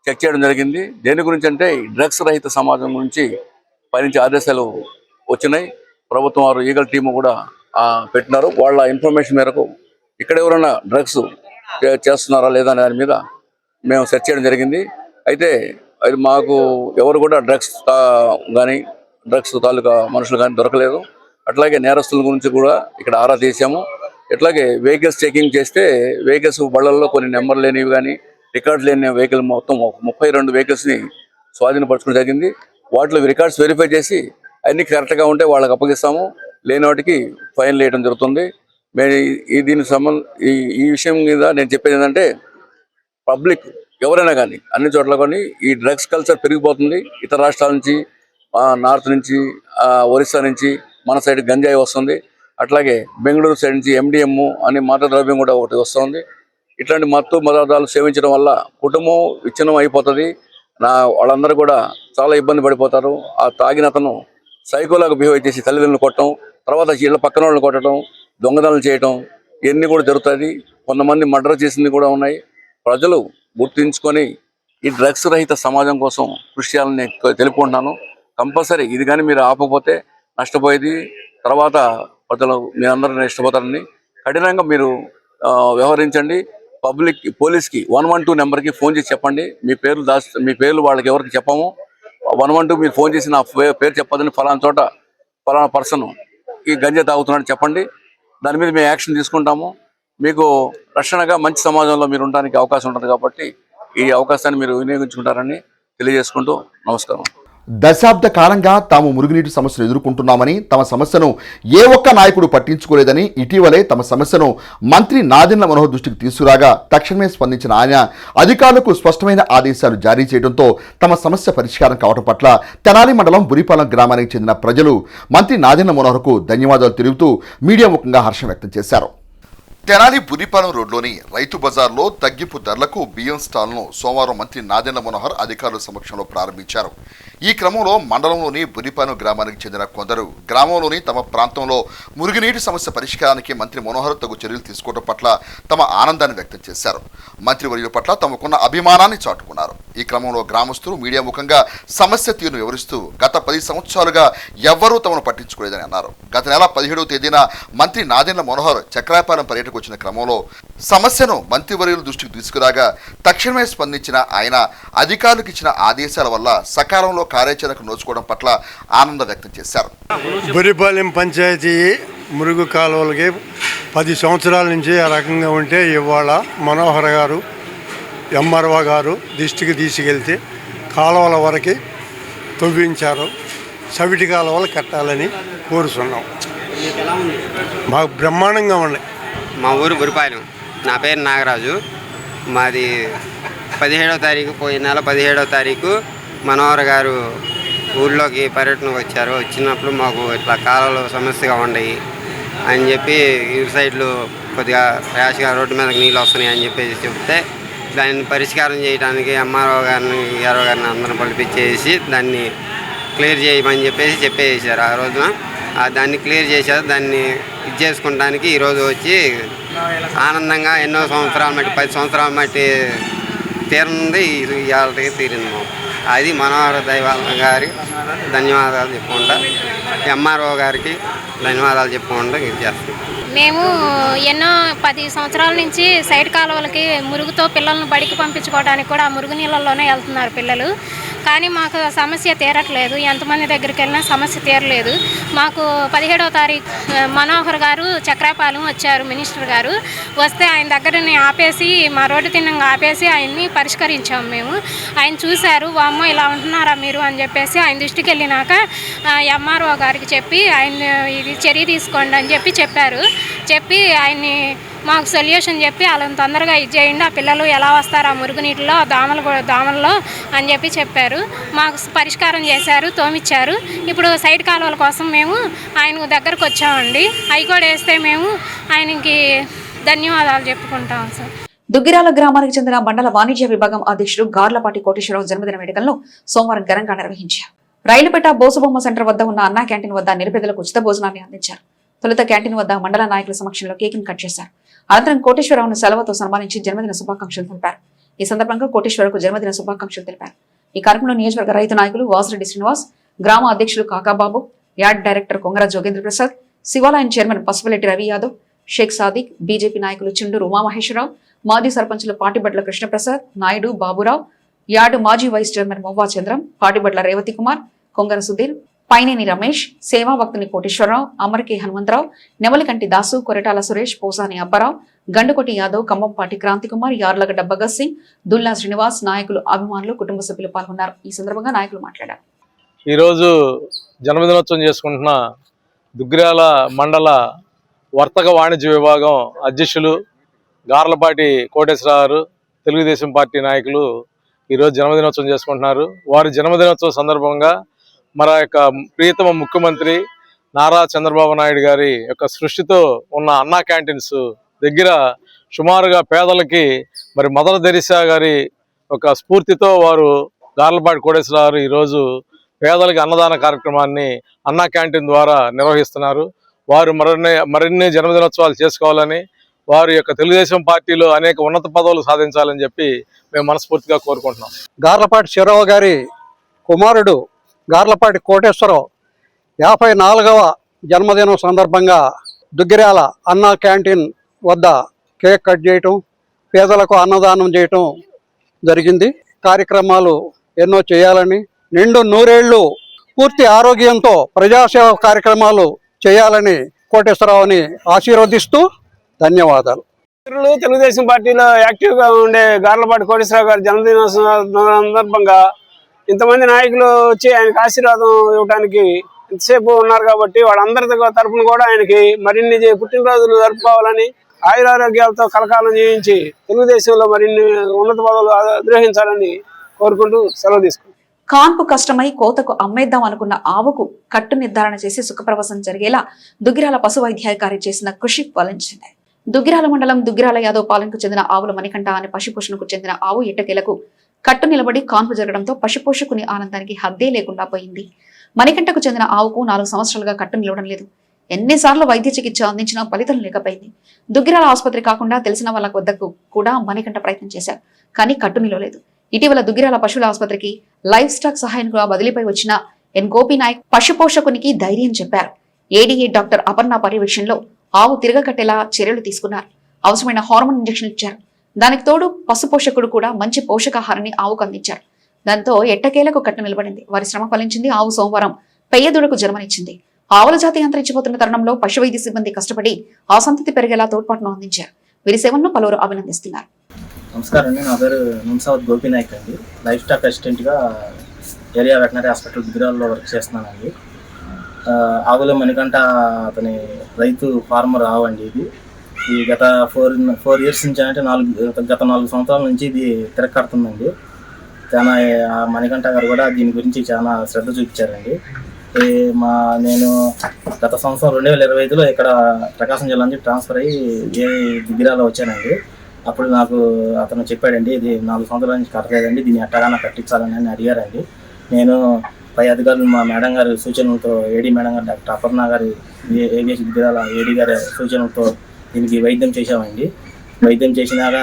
చెక్ చేయడం జరిగింది. దేని గురించి అంటే డ్రగ్స్ రహిత సమాజం గురించి పైనుంచి ఆదేశాలు వచ్చినాయి. ప్రభుత్వం వారు ఈగల్ టీము కూడా పెట్టినారు. వాళ్ళ ఇన్ఫర్మేషన్ మేరకు ఇక్కడ ఎవరైనా డ్రగ్స్ చేస్తున్నారా లేదా అనే దాని మీద మేము సెర్చ్ చేయడం జరిగింది. అయితే అది మాకు ఎవరు కూడా డ్రగ్స్ తాలూకా మనుషులు కానీ దొరకలేదు. అట్లాగే నేరస్తుల గురించి కూడా ఇక్కడ ఆరా తీసాము. ఇట్లాగే వెహికల్స్ చెకింగ్ చేస్తే వెహికల్స్ బళ్ళల్లో కొన్ని నెంబర్ లేనివి కానీ రికార్డ్ లేని వెహికల్ మొత్తం 32 వెహికల్స్ని స్వాధీనపరచుకోవడం జరిగింది. వాటిలో రికార్డ్స్ వెరిఫై చేసి అన్ని కరెక్ట్గా ఉంటే వాళ్ళకి అప్పగిస్తాము, లేని వాటికి ఫైన్ వేయడం జరుగుతుంది. మేము ఈ విషయం మీద నేను చెప్పేది ఏంటంటే పబ్లిక్ ఎవరైనా కానీ అన్ని చోట్ల కానీ ఈ డ్రగ్స్ కల్చర్ పెరిగిపోతుంది. ఇతర రాష్ట్రాల నుంచి, నార్త్ నుంచి, ఒరిస్సా నుంచి మన సైడ్ గంజాయి వస్తుంది. అట్లాగే బెంగళూరు సైడ్ నుంచి MDM అనే మాదక ద్రవ్యం కూడా ఒకటి వస్తుంది. ఇట్లాంటి మత్తు పదార్థాలు సేవించడం వల్ల కుటుంబం విచ్ఛిన్నం అయిపోతుంది. వాళ్ళందరూ కూడా చాలా ఇబ్బంది పడిపోతారు. ఆ తాగిన అతను సైకోలాగా బిహేవ్ చేసి తల్లిదండ్రులు కొట్టడం, తర్వాత ఇళ్ళ పక్కన వాళ్ళని కొట్టడం, దొంగతనాలు చేయటం, ఇవన్నీ కూడా జరుగుతుంది. కొంతమంది మర్డర్ చేసింది కూడా ఉన్నాయి. ప్రజలు గుర్తించుకొని ఈ డ్రగ్స్ రహిత సమాజం కోసం కృషి చేయాలని తెలుపుకుంటున్నాను. కంపల్సరీ ఇది కానీ మీరు ఆపకపోతే నష్టపోయేది తర్వాత ప్రజలు మీరందరూ నష్టపోతారని కఠినంగా మీరు వ్యవహరించండి. పోలీస్కి 112 నెంబర్కి ఫోన్ చేసి చెప్పండి. మీ పేర్లు వాళ్ళకి ఎవరికి చెప్పము. 112 మీరు ఫోన్ చేసి నా పేరు చెప్పదని ఫలానా చోట ఫలానా పర్సన్ ఈ గంజా తాగుతున్నాడని చెప్పండి. దాని మీద మేము యాక్షన్ తీసుకుంటాము. మీకు రక్షణగా మంచి సమాజంలో మీరు ఉండడానికి అవకాశం ఉంటుంది కాబట్టి ఈ అవకాశాన్ని మీరు వినియోగించుకుంటారని తెలియజేసుకుంటూ నమస్కారం. దశాబ్ద కాలంగా తాము మురుగునీటి సమస్యను ఎదుర్కొంటున్నామని, తమ సమస్యను ఏ ఒక్క నాయకుడు పట్టించుకోలేదని, ఇటీవలే తమ సమస్యను మంత్రి నాదెండ్ల మనోహర్ దృష్టికి తీసుకురాగా తక్షణమే స్పందించిన ఆయన అధికారులకు స్పష్టమైన ఆదేశాలు జారీ చేయడంతో తమ సమస్య పరిష్కారం కావడం పట్ల తెనాలి మండలం బురిపాలెం గ్రామానికి చెందిన ప్రజలు మంత్రి నాదెండ్ల మనోహర్కు ధన్యవాదాలు తెలుపుతూ మీడియా ముఖంగా హర్షం వ్యక్తం చేశారు. తెనాలి బురిపాలెం రోడ్లోని రైతు బజార్లో తగ్గింపు ధరలకు బియ్యం స్టాల్ను సోమవారం మంత్రి నాదెండ్ల మనోహర్ అధికారుల సమక్షంలో ప్రారంభించారు. ఈ క్రమంలో మండలంలోని బురిపాలెం గ్రామానికి చెందిన కొందరు గ్రామంలోని తమ ప్రాంతంలో మురుగునీటి సమస్య పరిష్కారానికి మంత్రి మనోహర్ తగు చర్యలు తీసుకోవడం పట్ల తమ ఆనందాన్ని వ్యక్తం చేశారు. మంత్రివర్యుల పట్ల తమకున్న అభిమానాన్ని చాటుకున్నారు. ఈ క్రమంలో గ్రామస్తులు మీడియా ముఖంగా సమస్య తీరును వివరిస్తూ గత 10 సంవత్సరాలుగా ఎవ్వరూ తమను పట్టించుకోలేదని అన్నారు. గత నెల 17వ తేదీన మంత్రి నాదెండ్ల మనోహర్ చక్రాయపాలెం పర్యటనకు వచ్చిన క్రమంలో సమస్యను మంత్రివర్యుల దృష్టికి తీసుకురాగా తక్షణమే స్పందించిన ఆయన అధికారులకు ఇచ్చిన ఆదేశాల వల్ల సకాలంలో కార్యాచరణకు నోచుకోవడం పట్ల ఆనందం వ్యక్తం చేశారు. బురిపాలెం పంచాయతీ మురుగు కాలువలకి 10 సంవత్సరాల నుంచి ఆ రకంగా ఉంటే ఇవాళ మనోహర్ గారు ఎంఆర్ఓ గారు దృష్టికి తీసుకెళ్తే కాలువల వరకు తవ్వించారు. సవిటి కాలువలు కట్టాలని కోరుతున్నాం. మాకు బ్రహ్మాండంగా ఉన్నాయి. మా ఊరు బురిపాలెం. నా పేరు నాగరాజు. మాది 17వ తారీఖు పోయిన నెల 17వ తారీఖు మనోహర్ గారు ఊళ్ళోకి పర్యటన వచ్చారు. వచ్చినప్పుడు మాకు ఇట్లా కాలువలు సమస్యగా ఉన్నాయి అని చెప్పి ఈ సైడ్లు కొద్దిగా ర్యాష్గా రోడ్డు మీదకి నీళ్ళు వస్తున్నాయి అని చెప్పేసి చెప్తే దాన్ని పరిష్కారం చేయడానికి ఎంఆర్ఓ గారిని ఈఆర్ఓ గారిని అందరం పిలిపించేసి దాన్ని క్లియర్ చేయమని చెప్పేసారు. ఆ రోజున దాన్ని క్లియర్ చేశారు. దాన్ని ఇది చేసుకుంటానికి ఈరోజు వచ్చి ఆనందంగా ఎన్నో సంవత్సరాల మట్టి 10 సంవత్సరాల మట్టి తీరుంది. ఇవాళకి తీరింది. అది మనోహర్ దైవాల గారి ధన్యవాదాలు చెప్పుకుంటా, ఎంఆర్ఓ గారికి ధన్యవాదాలు చెప్పుకుంటా ఇది చేస్తాం. మేము ఎన్నో 10 సంవత్సరాల నుంచి సైడ్ కాలువలకి మురుగుతో పిల్లలను బడికి పంపించుకోవడానికి కూడా మురుగు నీళ్ళల్లోనే వెళ్తున్నారు పిల్లలు. కానీ మాకు సమస్య తీరట్లేదు. ఎంతమంది దగ్గరికి వెళ్ళినా సమస్య తీరలేదు. మాకు 17వ తారీఖు మనోహర్ గారు చక్రాపాలెం వచ్చారు. మినిస్టర్ గారు వస్తే ఆయన దగ్గరని ఆపేసి మా రోడ్డు తిన్నంగా ఆపేసి ఆయన్ని పరిష్కరించాము. మేము ఆయన చూశారు. వామ్మో ఇలా ఉంటున్నారా మీరు అని చెప్పేసి ఆయన దృష్టికి వెళ్ళినాక ఎంఆర్ఓ గారికి చెప్పి ఆయన ఇది చర్య తీసుకోండి అని చెప్పారు. చెప్పి ఆయన్ని మాకు సొల్యూషన్ చెప్పి వాళ్ళని తొందరగా ఇది చేయండి, ఆ పిల్లలు ఎలా వస్తారు ఆ మురుగునీటిలో దోమల్లో అని చెప్పారు. మాకు పరిష్కారం చేశారు, తోమిచ్చారు. ఇప్పుడు సైడ్ కాలువల కోసం మేము ఆయన దగ్గరకు వచ్చామండి. అవి కూడా వేస్తే మేము ఆయనకి ధన్యవాదాలు చెప్పుకుంటాం సార్. దుగ్గిరాల గ్రామానికి చెందిన మండల వాణిజ్య విభాగం అధ్యక్షుడు గార్లపాటి కోటేశ్వరరావు జన్మదిన వేడుకలను సోమవారం ఘనంగా నిర్వహించారు. రైలుపేట బోసుబొమ్మ సెంటర్ వద్ద ఉన్న అన్నా క్యాంటీన్ వద్ద నిరుపేదలకు ఉచిత భోజనాన్ని అందించారు. తొలుత క్యాంటీన్ వద్ద మండల నాయకుల సమక్షంలో కేక్ కట్ చేశారు. అనంతరం కోటేశ్వరరావును సెలవుతో సన్మానించి జన్మదిన శుభాకాంక్షలు తెలిపారు. ఈ సందర్భంగా కోటేశ్వరరావుకు జన్మదిన శుభాకాంక్షలు తెలిపారు. ఈ కార్యక్రమంలో నియోజకవర్గ రైతు నాయకులు వాసిరెడ్డి శ్రీనివాస్, గ్రామ అధ్యక్షులు కాకాబాబు, యార్డ్ డైరెక్టర్ కొంగర జోగేంద్ర ప్రసాద్, శివాలయం చైర్మన్ పసుపులెట్టి రవి యాదవ్, షేక్ సాదిక్, బీజేపీ నాయకులు చుండూరు ఉమామహేశ్వరరావు, మాజీ సర్పంచులు పాటిబట్ల కృష్ణప్రసాద్, నాయుడు, బాబురావు, యార్డు మాజీ వైస్ చైర్మన్ మొవ్వా చంద్రం, పాటిబట్ల రేవతి కుమార్, కొంగర సుధీర్, పైనేని రమేష్, సేవా భక్తుని కోటేశ్వరరావు, అమర్కి హనుమంతరావు, నెమలికంటి దాసు, కొరటాల సురేష్, పోసాని అప్పారావు, గండుకొట్టి యాదవ్, కంబంపాటి క్రాంతికుమార్, యార్లగడ్డ భగత్ సింగ్, దుల్లా శ్రీనివాస్, నాయకులు, అభిమానులు, కుటుంబ సభ్యులు పాల్గొన్నారు. ఈ సందర్భంగా నాయకులు మాట్లాడారు. ఈరోజు జన్మదినోత్సవం చేసుకుంటున్న దుగ్గిరాల మండల వర్తక వాణిజ్య విభాగం అధ్యక్షులు గార్లపాటి కోటేశ్వరరావు తెలుగుదేశం పార్టీ నాయకులు ఈరోజు జన్మదినోత్సవం చేసుకుంటున్నారు. వారి జన్మదినోత్సవం సందర్భంగా మన యొక్క ప్రియతమ ముఖ్యమంత్రి నారా చంద్రబాబు నాయుడు గారి యొక్క సృష్టితో ఉన్న అన్నా క్యాంటీన్స్ దగ్గర సుమారుగా పేదలకి మరి మదర్ తెరిసా గారి ఒక స్ఫూర్తితో వారు గార్లపాటి కోటేశ్వరరావు ఈరోజు పేదలకి అన్నదాన కార్యక్రమాన్ని అన్నా క్యాంటీన్ ద్వారా నిర్వహిస్తున్నారు. వారు మరిన్ని జన్మదినోత్సవాలు చేసుకోవాలని వారి యొక్క తెలుగుదేశం పార్టీలో అనేక ఉన్నత పదవులు సాధించాలని చెప్పి మేము మనస్ఫూర్తిగా కోరుకుంటున్నాం. గార్లపాటి శివరావు గారి కుమారుడు గార్లపాటి కోటేశ్వరరావు 54వ జన్మదినం సందర్భంగా దుగ్గిరాల అన్నా క్యాంటీన్ వద్ద కేక్ కట్ చేయటం, పేదలకు అన్నదానం చేయటం జరిగింది. కార్యక్రమాలు ఎన్నో చేయాలని, నిండు నూరేళ్లు పూర్తి ఆరోగ్యంతో ప్రజాసేవ కార్యక్రమాలు చేయాలని కోటేశ్వరరావుని ఆశీర్వదిస్తూ ధన్యవాదాలు. తెలుగుదేశం పార్టీలో యాక్టివ్గా ఉండే గార్లపాటి కోటేశ్వరరావు గారి జన్మదిన సందర్భంగా ఇంతమంది నాయకులు వచ్చి ఆయనకు ఆశీర్వాదం ఇవ్వడానికి ఎంతసేపు ఉన్నారు కాబట్టి వాళ్ళందరి తరఫున కూడా ఆయనకి మరిన్ని పుట్టినరోజులు జరుపుకోవాలని, ఆయురారోగ్యాలతో కలకాలం జీవించి తెలుగుదేశంలో మరిన్ని ఉన్నత పదవులు అధిరోహించాలని కోరుకుంటూ సెలవు తీసుకుంటాం. కాన్పు కష్టమై కోతకు అమ్మేద్దాం అనుకున్న ఆవుకు కట్టు నిర్ధారణ చేసి సుఖప్రవసం జరిగేలా దుగ్గిరాల పశు వైద్యాధికారి చేసిన కృషి ఫలించింది. దుగ్గిరాల మండలం దుగ్గిరాల యాదవ్ పాలెంకు చెందిన ఆవుల మణికంఠ అనే పశుపోషణకు చెందిన ఆవు ఎట్టకేలకు కట్టు నిలబడి కాన్పు జరగడంతో పశుపోషకుని ఆనందానికి హద్దే లేకుండా పోయింది. మణికంఠకు చెందిన ఆవుకు 4 సంవత్సరాలుగా కట్టు నిలవడం లేదు. ఎన్నిసార్లు వైద్య చికిత్స అందించినా ఫలితం లేకపోయింది. దుగ్గిరాల ఆసుపత్రి కాకుండా తెలిసిన వాళ్ళ వద్దకు కూడా మణికంఠ ప్రయత్నం చేశారు, కానీ కట్టు నిలవలేదు. ఇటీవల దుగ్గిరాల పశువుల ఆసుపత్రికి లైవ్ స్టాక్ సహాయకుగా బదిలీపై వచ్చిన ఎన్ గోపీనాయక్ పశుపోషకునికి ధైర్యం చెప్పారు. ఏడీఏ డాక్టర్ అపర్ణ పర్యవేక్షణలో ఆవు తిరగకట్టేలా చర్యలు తీసుకున్నారు. అవసరమైన హార్మోన్ ఇంజెక్షన్ ఇచ్చారు. దానికి తోడు పశుపోషకుడు కూడా మంచి పోషకాహారాన్ని ఆవుకు అందించారు. దాంతో ఎట్టకేలకు కట్టు నిలబడింది. వారి శ్రమ ఫలించింది. ఆవు సోమవారం పెయ్యదూడకు జన్మనిచ్చింది. ఆవుల జాతి అంతరించిపోతున్న తరుణంలో పశువైద్య సిబ్బంది కష్టపడి ఆ సంతతి పెరిగేలా తోడ్పాటును అందించారు. వీరి సేవలను పలువురు అభినందిస్తున్నారు. నమస్కారం అండి, నా పేరు నుంసావత్ గోపీనాయక్ అండి. లైఫ్ స్టాక్ అసిస్టెంట్గా ఏరియా వెటనరీ హాస్పిటల్ దుగ్గిరాల్లో వర్క్ చేస్తున్నానండి. ఆవుల మణికంఠ అతని రైతు ఫార్మర్ ఆవు అండి. ఈ గత 4 ఇయర్స్ నుంచి అంటే గత 4 సంవత్సరాల నుంచి ఇది తిరగకడుతుందండి. చాలా మణికంఠ గారు కూడా దీని గురించి చాలా శ్రద్ధ చూపించారండి. నేను గత సంవత్సరం 2025లో ఇక్కడ ప్రకాశం జిల్లా నుంచి ట్రాన్స్ఫర్ అయ్యి దుగ్గిరాలో వచ్చానండి. అప్పుడు నాకు అతను చెప్పాడండి, ఇది 4 సంవత్సరాల నుంచి కట్టలేదండి, దీన్ని ఎట్టగానే కట్టించాలని అని అడిగారండి. నేను పై అధికారులు మా మేడం గారి సూచనలతో, ఏడీ మేడం గారు డాక్టర్ అపర్ణ గారి ఏవిఎస్ దుగ్గిరాల ఏడీ గారి సూచనలతో దీనికి వైద్యం చేసామండి. వైద్యం చేసినాక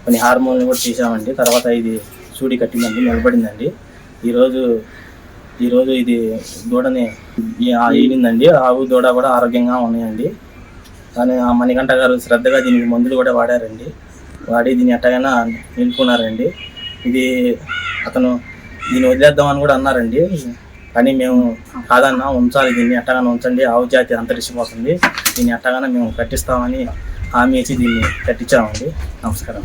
కొన్ని హార్మోన్లు కూడా చేసామండి. తర్వాత ఇది చూడి కట్టిందండి, నిలబడిందండి. ఈరోజు ఇది దూడని ఈనిందండి. ఆవు దూడ కూడా ఆరోగ్యంగా ఉన్నాయండి. కానీ ఆ మణికంఠ గారు శ్రద్ధగా దీనికి మందులు కూడా వాడారండి. వాడి దీన్ని ఎట్టగైనా నిలుపుకున్నారండి. ఇది అతను దీన్ని వదిలేద్దామని కూడా అన్నారండి, కానీ మేము కాదన్నా, ఉంచాలి, దీన్ని ఎట్టగానే ఉంచండి, ఆవు జాతి అంతరించిపోతుంది, దీన్ని ఎట్టగానే మేము కట్టిస్తామని హామీ ఇచ్చి దీన్ని కట్టించామండి. నమస్కారం.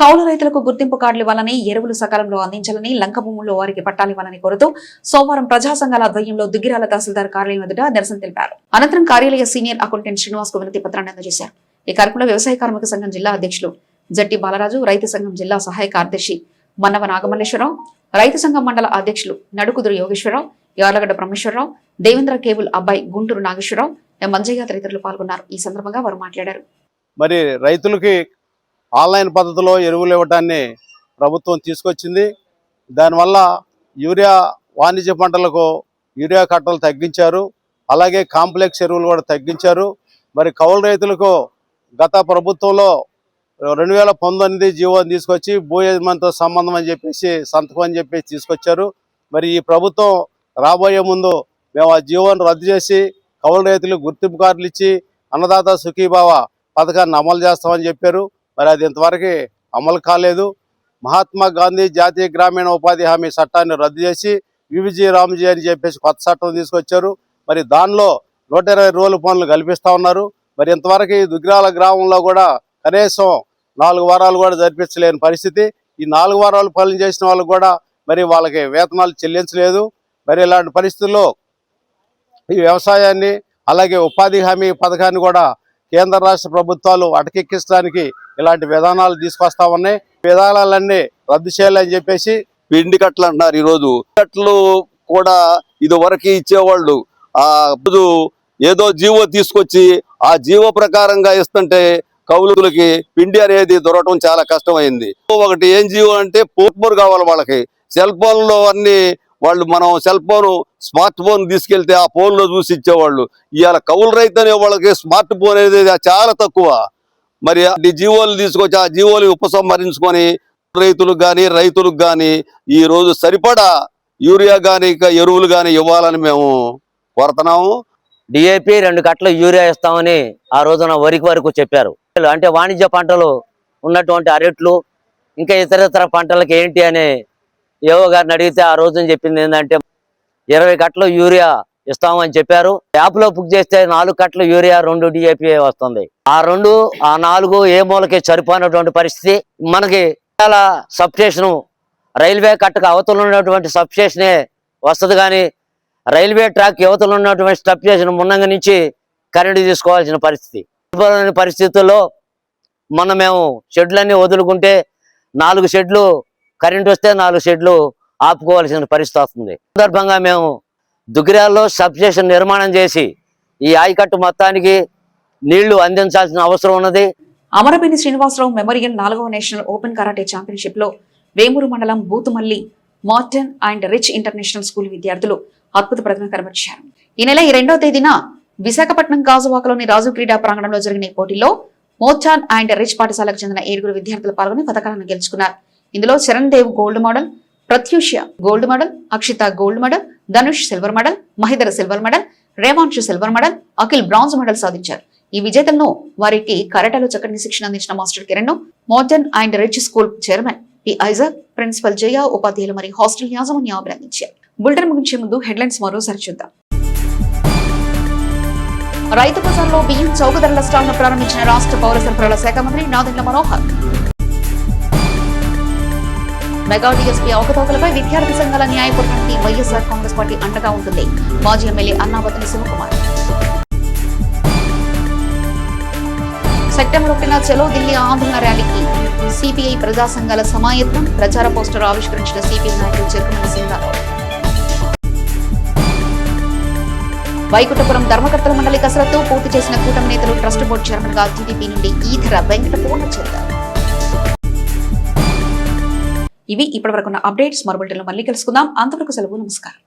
కౌలు రైతులకు గుర్తింపు కార్డులు ఇవ్వాలని, ఎరువులు సకాలంలో అందించాలని, లంక భూముల్లో వారికి పట్టాలు ఇవ్వాలని కోరుతూ సోమవారం ప్రజా సంఘాల ఆధ్వర్యంలో దుగ్గిరాల తహసీల్దార్ కార్యాలయం ఎదుట నిరసన తెలిపారు. అనంతరం కార్యాలయ సీనియర్ అకౌంటెంట్ శ్రీనివాస్ కు వినతి పత్రాన్ని అందజేశారు. ఈ కార్యక్రమంలో వ్యవసాయ కార్మిక సంఘం జిల్లా అధ్యక్షులు జట్టి బాలరాజు, రైతు సంఘం జిల్లా సహాయ కార్యదర్శి మన్నవ నాగమల్లేశ్వరరావు, రైతు సంఘం మండల అధ్యక్షులు నడుకుదురు యోగేశ్వరరావు, యార్లగడ్డ బ్రహ్మేశ్వరరావు, దేవేంద్ర కేబుల్ అబ్బాయి గుంటూరు నాగేశ్వరరావు, మంజయ్య తదితరులు పాల్గొన్నారు. ఈ సందర్భంగా వారు మాట్లాడారు. మరి రైతులకి ఆన్లైన్ పద్ధతిలో ఎరువులు ఇవ్వటాన్ని ప్రభుత్వం తీసుకొచ్చింది. దానివల్ల యూరియా వాణిజ్య పంటలకు యూరియా కట్టలు తగ్గించారు. అలాగే కాంప్లెక్స్ ఎరువులు కూడా తగ్గించారు. మరి కౌలు రైతులకు గత ప్రభుత్వంలో 2019 జీవోని తీసుకొచ్చి భూ యజమానితో సంబంధం అని చెప్పేసి సంతకం అని చెప్పేసి తీసుకొచ్చారు. మరి ఈ ప్రభుత్వం రాబోయే ముందు మేము ఆ జీవోని రద్దు చేసి కౌలు రైతులకు గుర్తింపు కార్డులు ఇచ్చి అన్నదాత సుఖీభావ పథకాన్ని అమలు చేస్తామని చెప్పారు. మరి అది ఇంతవరకు అమలు కాలేదు. మహాత్మా గాంధీ జాతీయ గ్రామీణ ఉపాధి హామీ చట్టాన్ని రద్దు చేసి వివిజీ రామ్జీ అని చెప్పేసి కొత్త చట్టం తీసుకొచ్చారు. మరి దానిలో 120 రోజుల పనులు కల్పిస్తూ ఉన్నారు. మరి ఇంతవరకు దుగ్గిరాల గ్రామంలో కూడా కనీసం 4 వారాలు కూడా జరిపించలేని పరిస్థితి. ఈ 4 వారాలు పనులు చేసిన వాళ్ళకు కూడా మరి వాళ్ళకి వేతనాలు చెల్లించలేదు. మరి ఇలాంటి పరిస్థితుల్లో ఈ వ్యవసాయాన్ని అలాగే ఉపాధి హామీ పథకాన్ని కూడా కేంద్ర రాష్ట్ర ప్రభుత్వాలు అటకెక్కించడానికి ఇలాంటి విధానాలు తీసుకొస్తా ఉన్నాయి. విధానాలన్నీ రద్దు చేయాలని చెప్పేసి పిండి కట్టలు అంటున్నారు. ఈరోజు కట్టలు కూడా ఇది వరకు ఇచ్చేవాళ్ళు ఏదో జీవో తీసుకొచ్చి ఆ జీవో ప్రకారంగా ఇస్తుంటే కౌలులకి పిండి అనేది దొరకడం చాలా కష్టమైంది. ఒకటి ఏం జీవో అంటే పోర్ట్మోర్ కావాలి వాళ్ళకి. సెల్ ఫోన్లో అన్ని వాళ్ళు మనం సెల్ ఫోన్ స్మార్ట్ ఫోన్ తీసుకెళ్తే ఆ ఫోన్లో చూసి ఇచ్చేవాళ్ళు. ఇవాళ కౌలు రైతు అనే వాళ్ళకి స్మార్ట్ ఫోన్ అనేది చాలా తక్కువ. మరి ఈ జీవోలు తీసుకొచ్చి ఆ జీవోలు ఉపసంహరించుకొని రైతులకు కానీ ఈ రోజు సరిపడా యూరియా కానీ ఎరువులు కానీ ఇవ్వాలని మేము కోరుతున్నాము. డిఏపి 2 కట్టలు యూరియా ఇస్తామని ఆ రోజున వరకు చెప్పారు. అంటే వాణిజ్య పంటలు ఉన్నటువంటి అరట్లు ఇంకా ఇతర పంటలకు ఏంటి అని ఏవో గారిని అడిగితే ఆ రోజున చెప్పింది ఏంటంటే 20 కట్టలు యూరియా ఇస్తామని చెప్పారు. యాప్ లో బుక్ చేస్తే 4 కట్టలు యూరియా 2 డిఏపి వస్తుంది. ఆ 4 ఏ మూలకి సరిపోయినటువంటి పరిస్థితి. మనకి సబ్ స్టేషన్ రైల్వే కట్టకు అవతల ఉన్నటువంటి సబ్ స్టేషనే వస్తుంది, కానీ రైల్వే ట్రాక్ యువతలు ఉన్నటువంటి సబ్ స్టేషన్ మున్నంగా నుంచి కరెంటు తీసుకోవాల్సిన పరిస్థితుల్లో మేము షెడ్లన్నీ వదులుకుంటే 4 షెడ్లు కరెంటు వస్తే 4 షెడ్లు ఆపుకోవాల్సిన పరిస్థితి వస్తుంది. సందర్భంగా మేము దుగ్గిరాల్లో సబ్ స్టేషన్ నిర్మాణం చేసి ఈ ఆయకట్టు మొత్తానికి నీళ్లు అందించాల్సిన అవసరం ఉన్నది. అమరపేని శ్రీనివాసరావు మెమోరియల్ 4వ నేషనల్ ఓపెన్ కరాటే ఛాంపియన్షిప్ లో వేమూరు మండలం Buthumalli Morton and Rich international school విద్యార్థులు అద్భుత ప్రతిభ కనబర్చారు. ఈ నెల 2వ తేదీన విశాఖపట్నం గాజువాకలోని రాజు క్రీడా ప్రాంగణంలో జరిగిన ఈ పోటీలో మోర్టాన్ అండ్ రిచ్ పాఠశాలకు చెందిన 7 విద్యార్థులు పాల్గొని పథకాలను గెలుచుకున్నారు. ఇందులో Charan Dev gold medal, Pratyusha gold medal, Akshitha gold medal, Dhanush silver medal, Mahidhar silver medal, Revansh silver medal, Akhil bronze medal సాధించారు. ఈ విజేతలను వారికి కరాటేలో చక్కని శిక్షణ అందించిన master Kiran, Morton and Rich school chairman P Isaac, principal Jaya, ఉపాధ్యాయులు మరియు హాస్టల్ యాజమాన్యం అభినందించారు. బులెటిన్ ముగించే ముందు హెడ్లైన్స్ మరోసారి చూద్దాం. రైతు బజార్లో బియ్యం చౌక ధరల స్టాల్ను ప్రారంభించిన రాష్ట్ర పౌర సరఫరాల శాఖ మంత్రి నాదెండ్ల మనోహర్. మెగా డీఎస్పీ అవకతవకలపై విద్యార్థి సంఘాల న్యాయపోరాటానికి వైఎస్ఆర్ కాంగ్రెస్ పార్టీ అండగా ఉంటుంది. మాజీ ఎమ్మెల్యే అన్నావతిని శివకుమార్. సెప్టెంబర్ 1న చలో ఢిల్లీ ఆందోళన ర్యాలీకి సిపిఐ ప్రజా సంఘాల సమాయత్నం. ప్రచార పోస్టర్ ఆవిష్కరించిన సిపిఐ నాయకులు చెరుకుమల్లి సింగారావు. వైకుంఠపురం ధర్మకర్తల మండలి కసరత్తు పూర్తి చేసిన కూటమి నేతలు ట్రస్ట్ బోర్డు చైర్మన్ గా టీడీపీ నుండి ఈథర వెంకట పూర్ణ చేశారు. ఇవి ఇప్పటివరకున్న అప్డేట్స్. మరో బులెటిన్లో మళ్ళీ కలుసుకుందాం. అంతవరకు సెలవు. నమస్కారం.